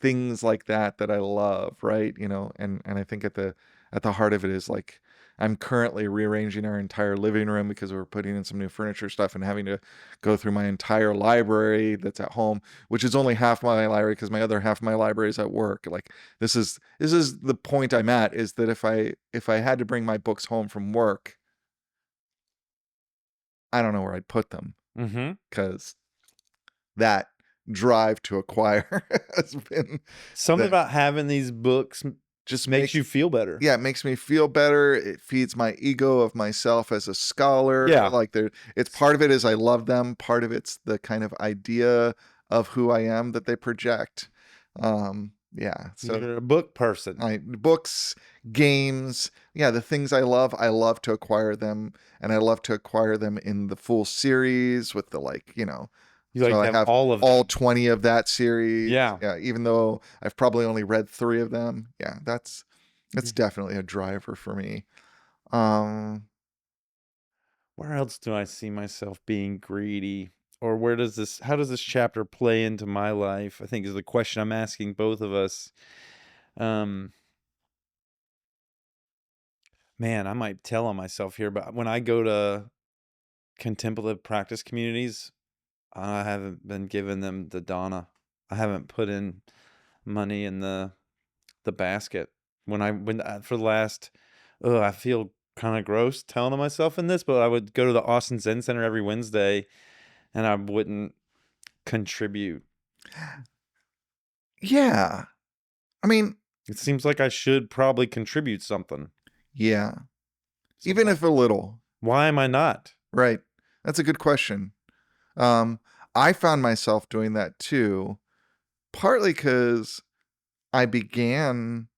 things like that I love, right? And I think at the heart of it is like I'm currently rearranging our entire living room because we're putting in some new furniture stuff and having to go through my entire library that's at home, which is only half my library because my other half of my library is at work. Like this is the point I'm at, is that if I had to bring my books home from work, I don't know where I'd put them, Mm-hmm. because that drive to acquire has been Something that about having these books just makes you feel better. yeah, it makes me feel better. It feeds my ego of myself as a scholar. Yeah. Like it's part of it is I love them. Part of it's the kind of idea of who I am that they project. Yeah. So You're a book person. books, games, yeah, the things I love to acquire them, and I love to acquire them in the full series with the, like, You like so to I have have all of all them. 20 of that series. Yeah. Yeah, even though I've probably only read 3 of them. Yeah, that's Yeah. definitely a driver for me. Um, Where else do I see myself being greedy? Or how does this chapter play into my life? I think is the question I'm asking both of us. Um, Man, I might tell on myself here, but when I go to contemplative practice communities, I haven't been giving them the dana. I haven't put in money in the basket. For the last, I feel kind of gross telling on myself in this, but I would go to the Austin Zen Center every Wednesday, and I wouldn't contribute. yeah. I mean, It seems like I should probably contribute something. yeah. So Even if a little, why am I not? right? That's a good question. Um, I found myself doing that too, partly because I began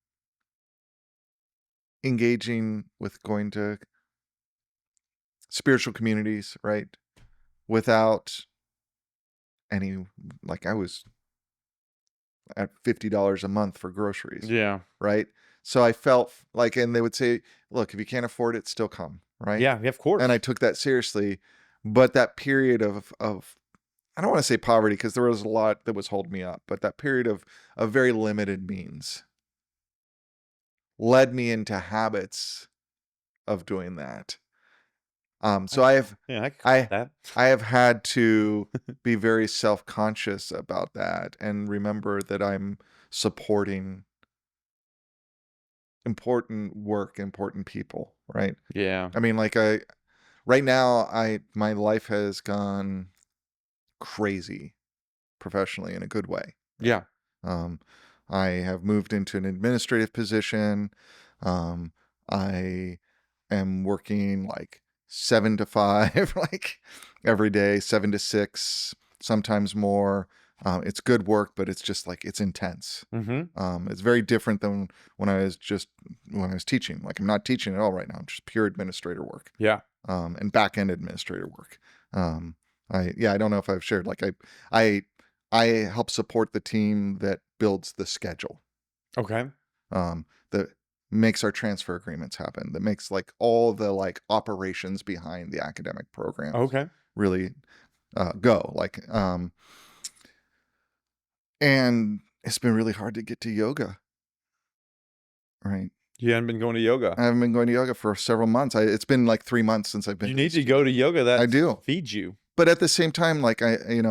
engaging with going to spiritual communities, right? Without any, like, I was at $50 a month for groceries, Yeah. right? So I felt like, and they would say, look, if you can't afford it, still come, right? Yeah, of course. And I took that seriously. But that period of I don't want to say poverty, because there was a lot that was holding me up, but that period of very limited means led me into habits of doing that. So Yeah, I could call I that. I have had to be very self-conscious about that and remember that I'm supporting important work, important people, right? Yeah. I mean, like, right now, my life has gone crazy professionally in a good way. Yeah. Um, I have moved into an administrative position. Um, I am working like 7 to 5, like every day, 7 to 6, sometimes more. It's good work, but it's just like it's intense. Mm-hmm. It's very different than when I was teaching. Like I'm not teaching at all right now. I'm just pure administrator work. Yeah. And back end administrator work. I don't know if I've shared. Like I I help support the team that builds the schedule. Okay. That makes our transfer agreements happen. That makes like all the like operations behind the academic programs Okay. really go. And it's been really hard to get to yoga. Right. You hadn't been going to yoga. I haven't been going to yoga for several months. It's been like 3 months since I've been. You to need the to go to yoga. I That do. feeds you. But at the same time, like and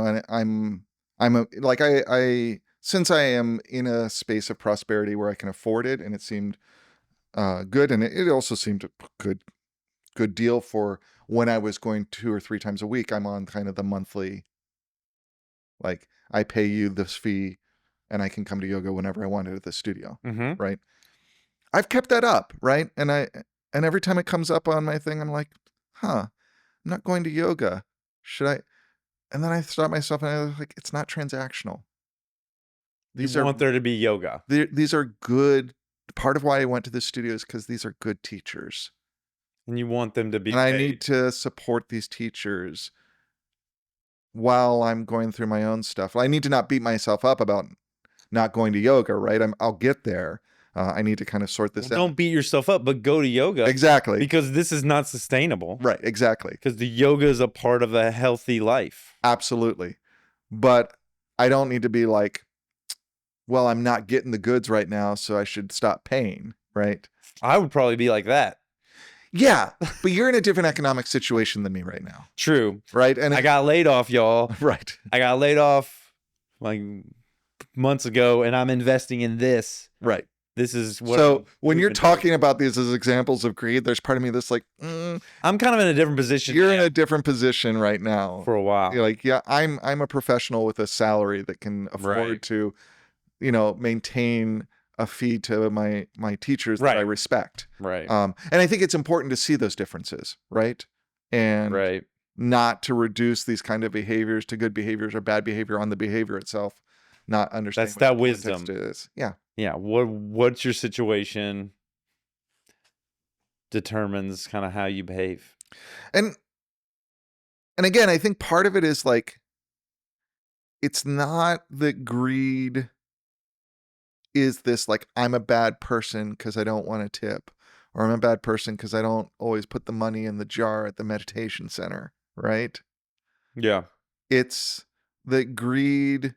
I since I am in a space of prosperity where I can afford it, and it seemed good, and it also seemed a good deal for when I was going 2 or 3 times a week. I'm on kind of the monthly, like I pay you this fee, and I can come to yoga whenever I want at the studio, Mm-hmm. right? I've kept that up, right? And every time it comes up on my thing, I'm like, I'm not going to yoga. Should I? And then I stop myself and I'm like, it's not transactional. You want there to be yoga. These are good. Part of why I went to the studio is because these are good teachers. And you want them to be And I paid. need to support these teachers while I'm going through my own stuff. I need to not beat myself up about not going to yoga, right? I'll get there. I need to kind of sort this out. Don't beat yourself up, but go to yoga. Exactly. Because this is not sustainable. Right, exactly. Because the yoga is a part of a healthy life. Absolutely. But I don't need to be like, well, I'm not getting the goods right now, so I should stop paying, right? I would probably be like that. Yeah, but you're in a different economic situation than me right now. True. Right? And I got laid off, y'all. Right. I got laid off like months ago, and I'm investing in this. Right. This is what. So when you're talking about these as examples of greed, there's part of me that's like, I'm kind of in a different position. You're in a different position right now. For a while. You're like, yeah, I'm a professional with a salary that can afford to, maintain a fee to my teachers that I respect. Right. And I think it's important to see those differences, right? And not to reduce these kind of behaviors to good behaviors or bad behavior on the behavior itself. Not understanding that's that wisdom is. Yeah. Yeah. What's your situation determines kind of how you behave. And again, I think part of it is like, it's not that greed is this like, I'm a bad person because I don't want to tip, or I'm a bad person because I don't always put the money in the jar at the meditation center, right? Yeah. It's that greed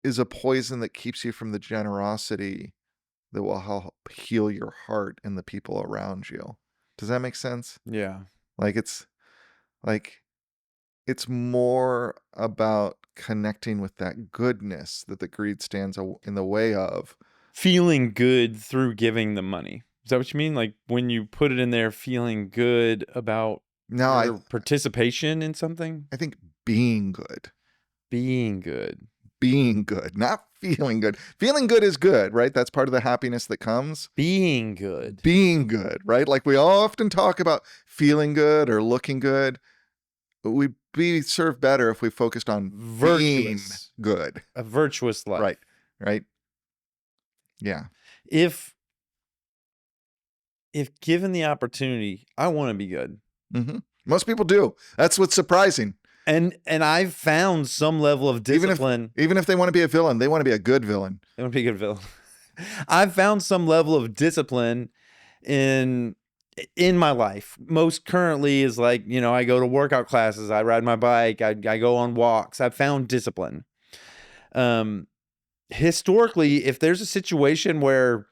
is a poison that keeps you from the generosity that will help heal your heart and the people around you. Does that make sense? Yeah. It's more about connecting with that goodness that the greed stands in the way of. Feeling good through giving the money. Is that what you mean? Like when you put it in there, feeling good about your participation in something? I think being good. Being good. Being good, not feeling good. Feeling good is good, right? That's part of the happiness that comes. Being good. Being good, right? Like we often talk about feeling good or looking good. We'd be served better if we focused on being good. A virtuous life. Right. Yeah. If given the opportunity, I want to be good. Mm-hmm. Most people do. That's what's surprising. And I've found some level of discipline. Even if they want to be a villain, they want to be a good villain. They want to be a good villain. I've found some level of discipline in my life. Most currently is like, I go to workout classes, I ride my bike, I go on walks. I've found discipline. Historically, if there's a situation where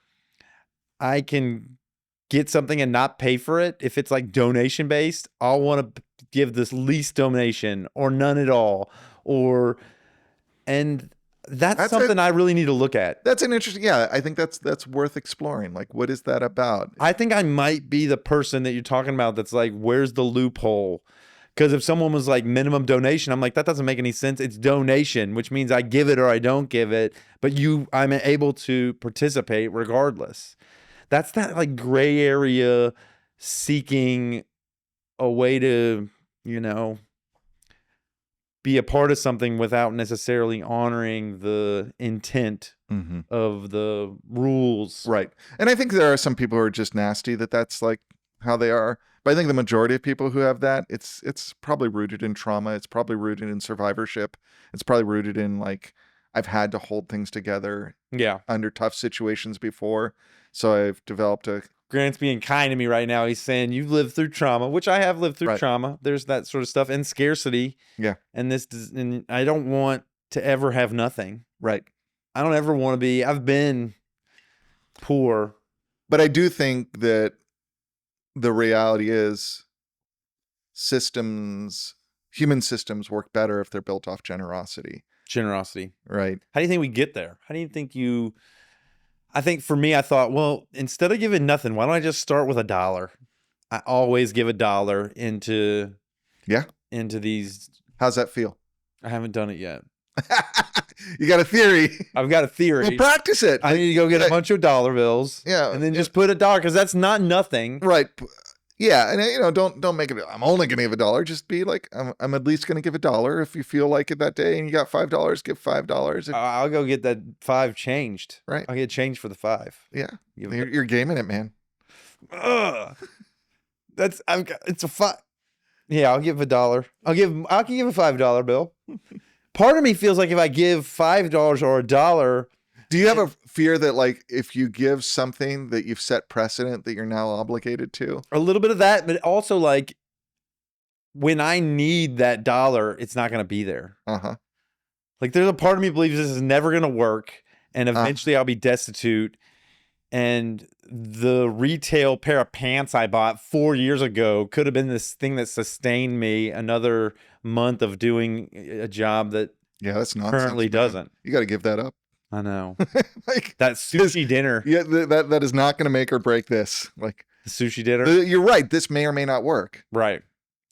I can get something and not pay for it, if it's like donation based, I'll want to give this least donation or none at all, and that's something I really need to look at. That's an interesting, I think that's worth exploring. Like, what is that about? I think I might be the person that you're talking about that's like, where's the loophole? Because if someone was like minimum donation, I'm like, that doesn't make any sense. It's donation, which means I give it or I don't give it, but I'm able to participate regardless. That's that like gray area seeking a way to, be a part of something without necessarily honoring the intent of the rules. Right. And I think there are some people who are just nasty that's like how they are. But I think the majority of people who have that, it's probably rooted in trauma. It's probably rooted in survivorship. It's probably rooted in like, I've had to hold things together under tough situations before. So I've developed Grant's being kind to me right now. He's saying you've lived through trauma, which I have lived through trauma. There's that sort of stuff and scarcity. Yeah. And I don't want to ever have nothing. Right. I don't ever want to be, I've been poor. But I do think that the reality is human systems work better if they're built off generosity. Right. How do you think we get there? How do you think I think for me, I thought, well, instead of giving nothing, why don't I just start with $1? I always give $1 into these. How's that feel? I haven't done it yet. You got a theory. I've got a theory. Well, practice it. I need to go get a bunch of dollar bills. Yeah. And then just put $1 because that's not nothing. Right. Yeah. And, don't make it, I'm only going to give $1. Just be like, I'm at least going to give $1. If you feel like it that day and you got $5, give $5. I'll go get that 5 changed. Right. I'll get changed for the 5. Yeah. You're gaming it, man. Ugh. It's a 5. Yeah, I'll give $1. I can give a $5 bill. Part of me feels like if I give $5 or $1, do you have a fear that like if you give something that you've set precedent that you're now obligated to? a little bit of that, but also like when I need that dollar, it's not going to be there. Uh-huh. Like there's a part of me believes this is never going to work, and eventually I'll be destitute. And the retail pair of pants I bought 4 years ago could have been this thing that sustained me another month of doing a job that that's nonsense, currently man. doesn't. You got to give that up. I know. Like That sushi dinner. Yeah, that is not going to make or break this. Like The sushi dinner. you're right. This may or may not work. Right.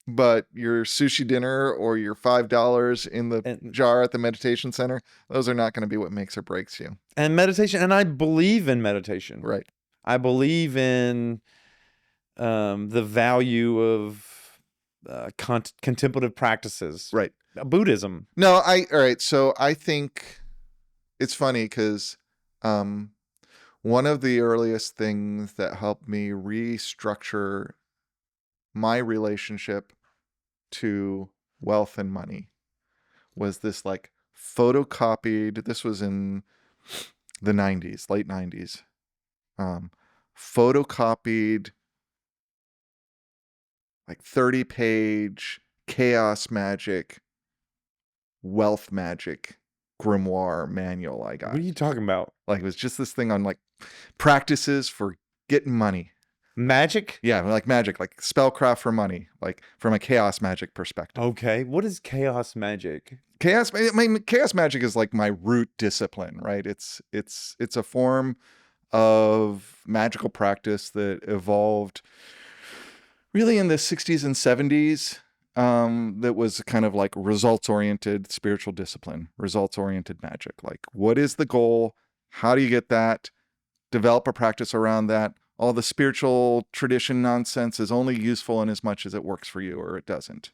But your sushi dinner or your $5 in the jar at the meditation center, those are not going to be what makes or breaks you. And meditation, and I believe in meditation. Right. I believe in the value of contemplative practices. Right. Buddhism. No, all right. So I think it's funny because one of the earliest things that helped me restructure my relationship to wealth and money was this like photocopied, this was in the 90s, late 90s, photocopied like 30-page chaos magic, wealth magic grimoire manual I got. What are you talking about? Like it was just this thing on like practices for getting money. Magic? Yeah, like magic, like spellcraft for money, like from a chaos magic perspective. Okay. What is chaos magic? Chaos magic is like my root discipline, right? It's a form of magical practice that evolved really in the 60s and 70s. That was kind of like results-oriented spiritual discipline, results-oriented magic. Like, what is the goal? How do you get that? Develop a practice around that. All the spiritual tradition nonsense is only useful in as much as it works for you or it doesn't.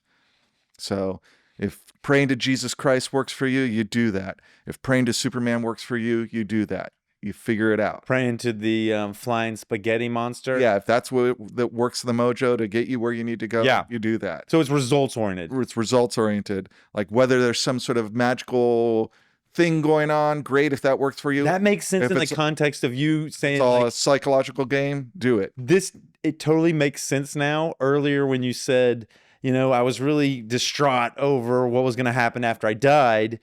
So if praying to Jesus Christ works for you, you do that. If praying to Superman works for you, you do that. You figure it out. Praying to the flying spaghetti monster? Yeah, if that's that works the mojo to get you where you need to go, you do that. So it's results-oriented. It's results-oriented. Like whether there's some sort of magical thing going on, great if that works for you. That makes sense If in the it's context of you saying It's all like, a psychological game, do it. it totally makes sense now. Earlier when you said, I was really distraught over what was going to happen after I died.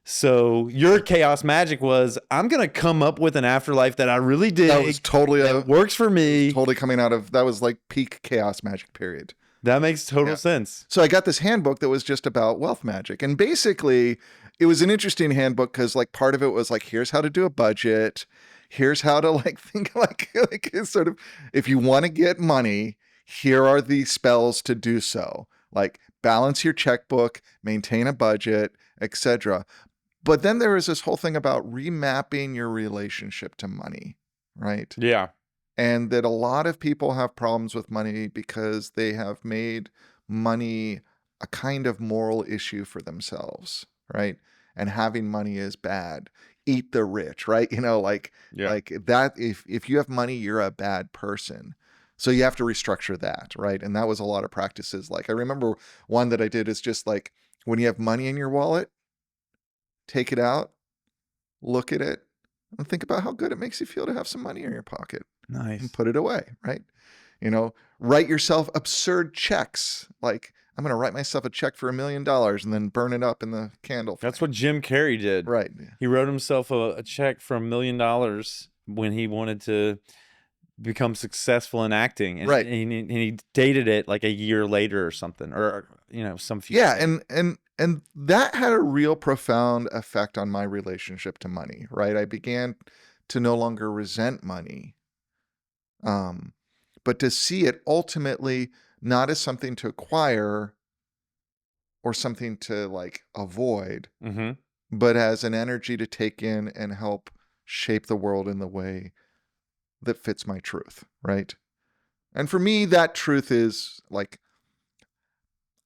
So your chaos magic was, I'm going to come up with an afterlife that I really dig. That was totally works for me. Totally coming out of, that was like peak chaos magic period. That makes total sense. So I got this handbook that was just about wealth magic. And basically it was an interesting handbook because like part of it was like, here's how to do a budget. Here's how to like think like sort of, if you want to get money, here are the spells to do so. Like balance your checkbook, maintain a budget, etc. But then there was this whole thing about remapping your relationship to money, right? Yeah. And that a lot of people have problems with money because they have made money a kind of moral issue for themselves, right? And having money is bad. Eat the rich, right? Like that. If you have money, you're a bad person. So you have to restructure that, right? And that was a lot of practices. Like I remember one that I did is just like when you have money in your wallet, take it out, look at it, and think about how good it makes you feel to have some money in your pocket. Nice. And put it away, right? Write yourself absurd checks. Like, I'm going to write myself a check for $1 million and then burn it up in the candle flame. That's what Jim Carrey did. Right. He wrote himself a check for $1 million when he wanted to become successful in acting. And, right. And he dated it like a year later or something, or some few. Yeah, and that had a real profound effect on my relationship to money, right? I began to no longer resent money, but to see it ultimately not as something to acquire or something to like avoid, but as an energy to take in and help shape the world in the way that fits my truth, right? And for me, that truth is like,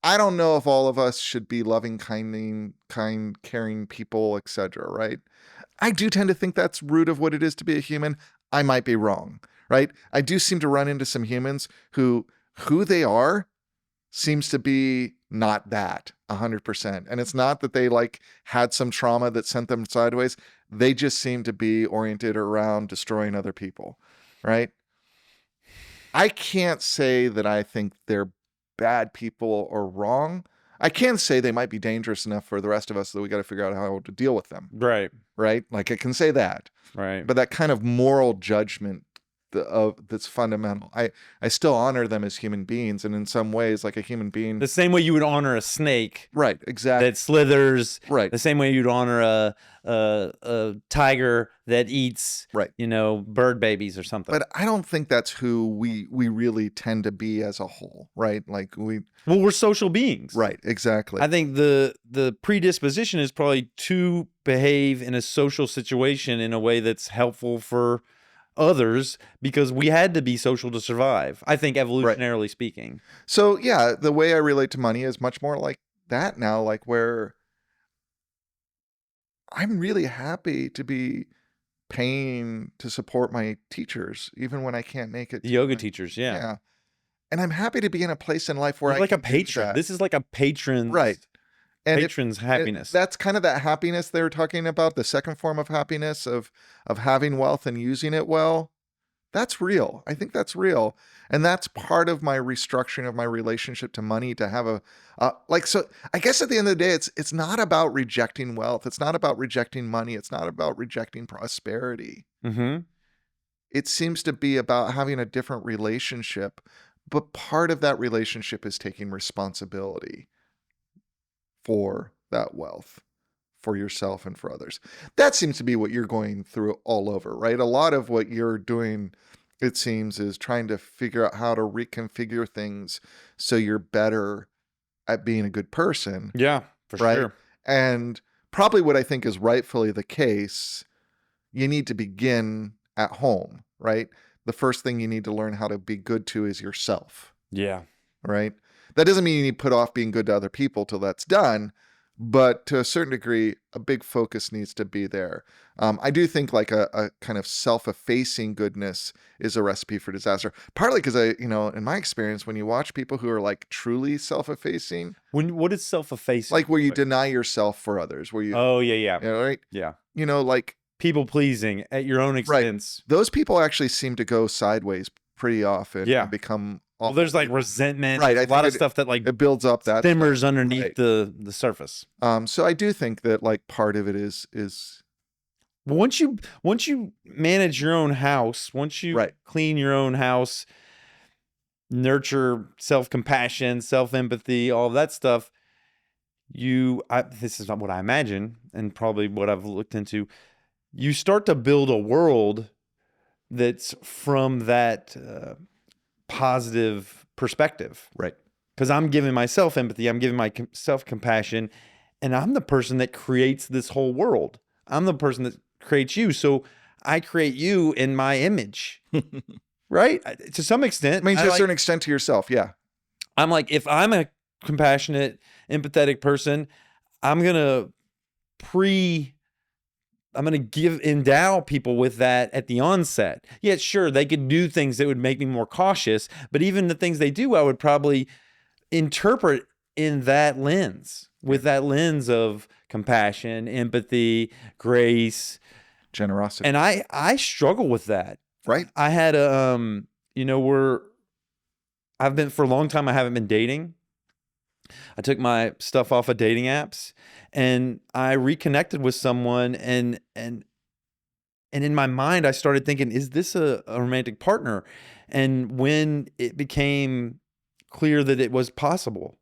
I don't know if all of us should be loving, kind, caring people, etc., right? I do tend to think that's root of what it is to be a human. I might be wrong, right? I do seem to run into some humans who they are seems to be not that 100%. And it's not that they like had some trauma that sent them sideways. They just seem to be oriented around destroying other people, right? I can't say that I think they're bad people or wrong. I can say they might be dangerous enough for the rest of us that we got to figure out how to deal with them. Right. Right? Like I can say that. Right. But that kind of moral judgment that's fundamental. I still honor them as human beings, and in some ways, like a human being. The same way you would honor a snake. Right, exactly. That slithers. Right. The same way you'd honor a tiger that eats, right, bird babies or something. But I don't think that's who we really tend to be as a whole, right? Like we're social beings. Right, exactly. I think the predisposition is probably to behave in a social situation in a way that's helpful for others because we had to be social to survive, I think, evolutionarily speaking. So yeah, the way I relate to money is much more like that now, like where I'm really happy to be paying to support my teachers even when I can't make it. The yoga teachers, yeah. And I'm happy to be in a place in life where like a patron. This is like a patron's And patron's happiness. That's kind of that happiness they were talking about, the second form of happiness of having wealth and using it well. That's real. I think that's real. And that's part of my restructuring of my relationship to money, to have so I guess at the end of the day, it's not about rejecting wealth. It's not about rejecting money. It's not about rejecting prosperity. Mm-hmm. It seems to be about having a different relationship, but part of that relationship is taking responsibility for that wealth, for yourself and for others. That seems to be what you're going through all over, right? A lot of what you're doing, it seems, is trying to figure out how to reconfigure things so you're better at being a good person. Yeah, for sure. And probably what I think is rightfully the case, you need to begin at home, right? The first thing you need to learn how to be good to is yourself. Yeah. Right? That doesn't mean you need to put off being good to other people till that's done, but to a certain degree, a big focus needs to be there. I do think like a kind of self-effacing goodness is a recipe for disaster. Partly because in my experience, when you watch people who are like truly self-effacing. What is self-effacing? Like where you deny yourself for others, where you. Oh, yeah. Right? Yeah. Like. People pleasing at your own expense. Right. Those people actually seem to go sideways pretty often. Yeah. And become. Well, there's like resentment, right? A lot of stuff that like it builds up, that simmers underneath the surface. So I do think that like part of it is. But once you manage your own house, once you clean your own house, nurture self-compassion, self-empathy, all of that stuff, this is not what I imagine, and probably what I've looked into. You start to build a world that's from that positive perspective. Right. Because I'm giving myself empathy, I'm giving myself compassion, and I'm the person that creates this whole world. I'm the person that creates you. So I create you in my image. Right? To some extent. I mean, to a certain extent to yourself, yeah. I'm like, if I'm a compassionate, empathetic person, I'm going to endow people with that at the onset. Yeah, sure, they could do things that would make me more cautious, but even the things they do, I would probably interpret in that lens, with that lens of compassion, empathy, grace, generosity. And I struggle with that. Right. I had for a long time, I haven't been dating. I took my stuff off of dating apps and I reconnected with someone and in my mind, I started thinking, is this a romantic partner? And when it became clear that it was possible,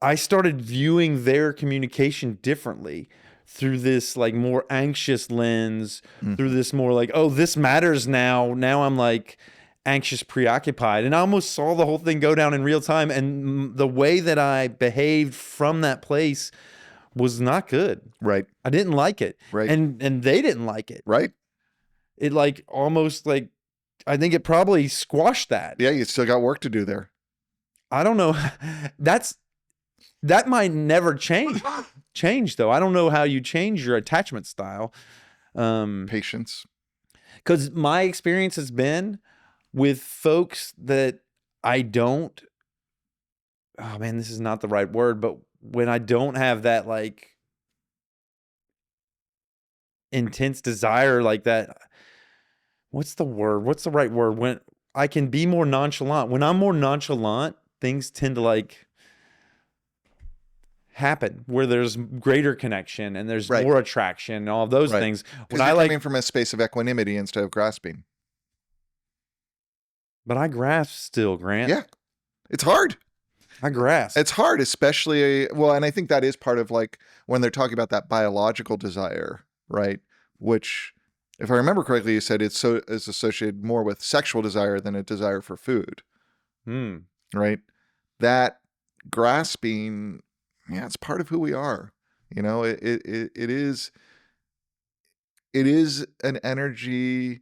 I started viewing their communication differently through this like more anxious lens, through this more like, oh, this matters now. Now I'm like anxious, preoccupied. And I almost saw the whole thing go down in real time. And the way that I behaved from that place was not good. Right. I didn't like it. Right. And they didn't like it. Right. It like almost like, I think it probably squashed that. Yeah, you still got work to do there. I don't know. That might never change though. I don't know how you change your attachment style. Patience. Because my experience has been with folks that I don't, oh man, this is not the right word, but when I don't have that like intense desire like that, what's the word? What's the right word? When I can be more nonchalant. When I'm more nonchalant, things tend to like happen where there's greater connection and there's Right. more attraction and all of those Right. things. Because When I you're like, coming from a space of equanimity instead of grasping. but I grasp still, Grant. Yeah. It's hard. I grasp. It's hard, especially, well, and I think that is part of like when they're talking about that biological desire, right? Which, if I remember correctly, you said is associated more with sexual desire than a desire for food, right? That grasping, yeah, it's part of who we are. You know, it is an energy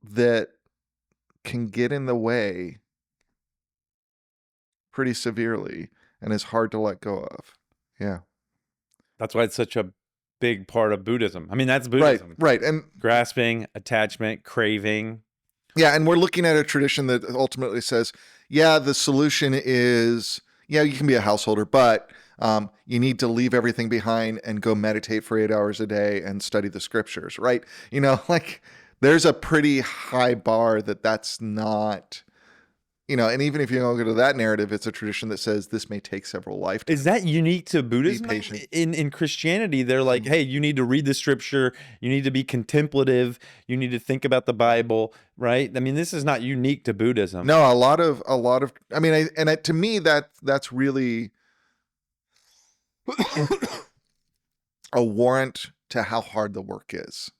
that can get in the way pretty severely and is hard to let go of. Yeah. That's why it's such a big part of Buddhism. I mean, that's Buddhism. Right. And Grasping, attachment, craving. yeah, and we're looking at a tradition that ultimately says, yeah, the solution is, yeah, you can be a householder, but you need to leave everything behind and go meditate for 8 hours a day and study the scriptures, right? You know, like there's a pretty high bar that's not, you know, and even if you don't go to that narrative, it's a tradition that says this may take several lifetimes. Is that unique to Buddhism? patient. In Christianity, they're like, hey, you need to read the scripture. You need to be contemplative. You need to think about the Bible, right? I mean, this is not unique to Buddhism. No, a lot of, I mean, to me, that's really a warrant to how hard the work is,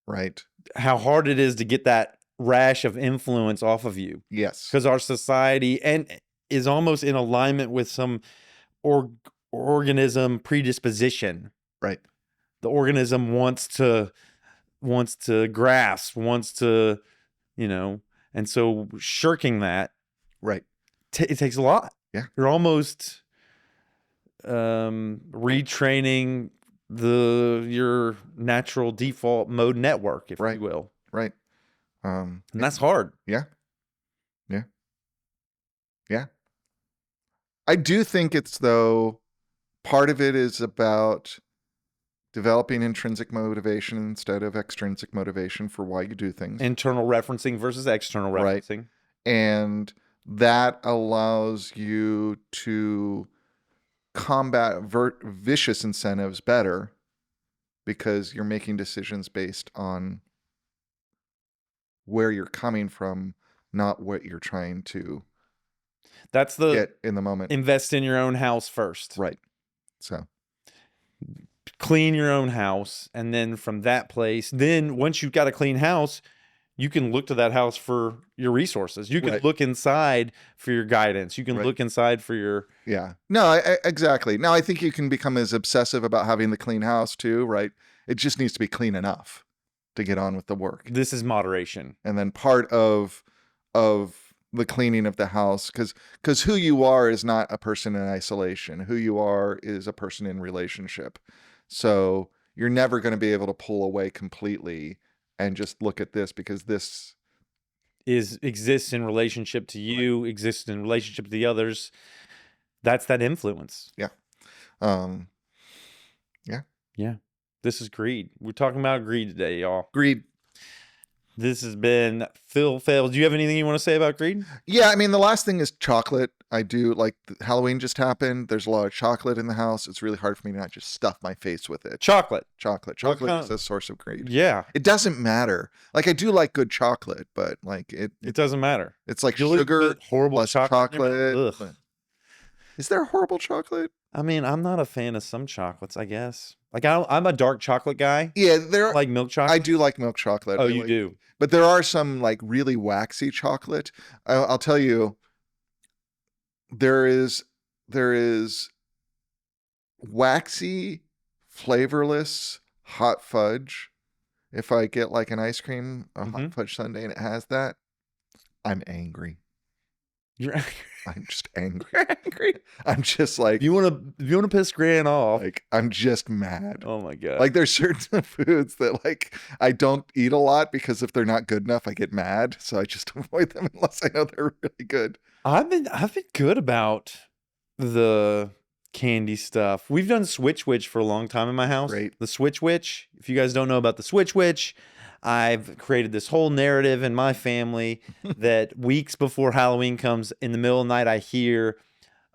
right? How hard it is to get that rash of influence off of you. Yes. Because our society is almost in alignment with some organism predisposition. Right. The organism wants to grasp, wants to, you know, and so shirking that, right, it takes a lot. Yeah. You're almost retraining your natural default mode network, if you will. Right. And that's hard. Yeah. I do think it's, though, part of it is about developing intrinsic motivation instead of extrinsic motivation for why you do things. Internal referencing versus external referencing. Right. And that allows you to combat vicious incentives better because you're making decisions based on where you're coming from, not what you're trying to That's the get in the moment. Invest in your own house first. Right. So clean your own house, and then from that place, then once you've got a clean house, you can look to that house for your resources. You can look inside for your guidance. You can look inside for your... Yeah. No, exactly. Now, I think you can become as obsessive about having the clean house too, right? It just needs to be clean enough to get on with the work. This is moderation. And then part of the cleaning of the house, because who you are is not a person in isolation. Who you are is a person in relationship. So you're never going to be able to pull away completely and just look at this because this exists in relationship to you, exists in relationship to the others. That's that influence. Yeah. Yeah. This is greed. We're talking about greed today, y'all. Greed. This has been Phil Phails. Do you have anything you want to say about greed? Yeah, I mean, the last thing is chocolate. I do, like, Halloween just happened. There's a lot of chocolate in the house. It's really hard for me to not just stuff my face with it. Chocolate Is a source of greed. Yeah. It doesn't matter. Like, I do like good chocolate, but like it doesn't matter. It's like sugar, horrible plus chocolate. Is there horrible chocolate? I mean, I'm not a fan of some chocolates, I guess. Like, I'm a dark chocolate guy. Yeah, there. Like milk chocolate. I do like milk chocolate. Oh, you do. But there are some like really waxy chocolate. I'll tell you, there is waxy, flavorless hot fudge. If I get like an ice cream, a hot fudge sundae, and it has that, I'm angry. You're angry. I'm just angry. You're angry. I'm just like, If you wanna piss Gran off. like, I'm just mad. Oh my god. Like, there's certain foods that like I don't eat a lot because if they're not good enough, I get mad. So I just avoid them unless I know they're really good. I've been good about the candy stuff. We've done Switch Witch for a long time in my house. Great. The Switch Witch. If you guys don't know about the Switch Witch, I've created this whole narrative in my family that weeks before Halloween comes, in the middle of the night, I hear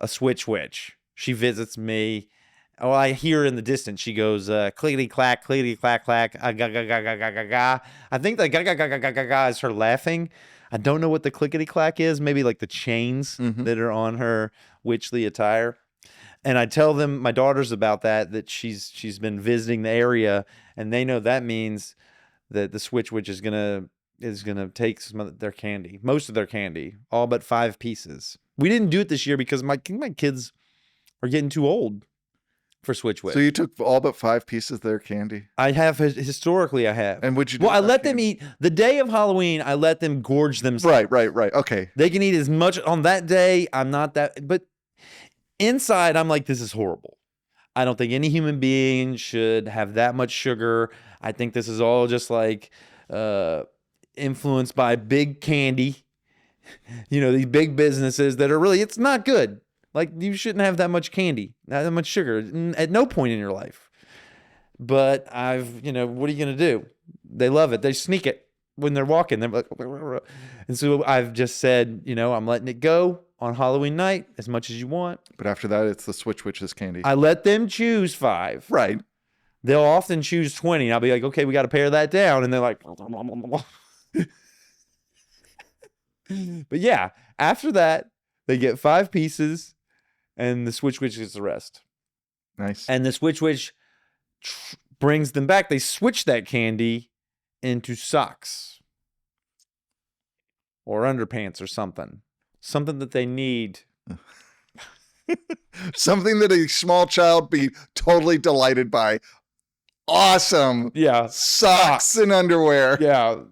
a Switch Witch. She visits me. Oh, I hear her in the distance. She goes, clickety clack, ga ga ga ga ga ga ga. I think the ga ga ga ga ga ga ga is her laughing. I don't know what the clickety clack is. Maybe like the chains that are on her witchly attire. And I tell them, my daughters, about that she's been visiting the area, and they know that means that the Switch Witch is gonna take some of their candy, most of their candy, all but 5 pieces. We didn't do it this year because my kids are getting too old for Switch Witch. So you took all but 5 pieces of their candy? I have, historically I have. And would you do Well, I that let them candy? eat the day of Halloween. I let them gorge themselves. Right. Okay. They can eat as much on that day. I'm not that, but inside I'm like, this is horrible. I don't think any human being should have that much sugar. I think this is all just like influenced by big candy. You know, these big businesses that are really, it's not good. Like, you shouldn't have that much candy, not that much sugar at no point in your life. But what are you going to do? They love it. They sneak it when they're walking. They're like, and so I've just said, I'm letting it go on Halloween night as much as you want. But after that, it's the Switch Witch's candy. I let them choose 5. Right. They'll often choose 20. And I'll be like, okay, we got to pare that down. And they're like, but yeah, after that, they get 5 pieces and the Switch Witch gets the rest. Nice. And the Switch Witch brings them back. They switch that candy into socks or underpants or something that they need. Something that a small child be totally delighted by. Awesome. Yeah. Socks and underwear. Yeah.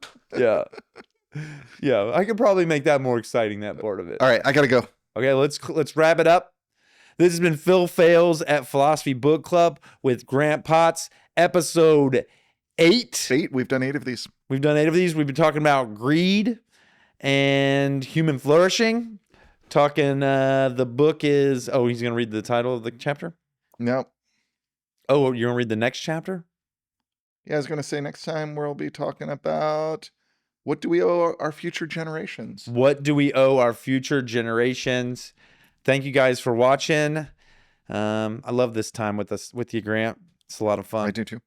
I could probably make that more exciting, that part of it. All right, I gotta go. Okay, let's wrap it up. This has been Phil Phails at Philosophy Book Club with Grant Potts, episode 8. 8. We've done 8 of these. We've done 8 of these. We've been talking about greed and human flourishing. Talking, the book is, he's going to read the title of the chapter? No. Oh, you're going to read the next chapter? Yeah, I was going to say next time we'll be talking about what do we owe our future generations? What do we owe our future generations? Thank you guys for watching. I love this time with you, Grant. It's a lot of fun. I do too.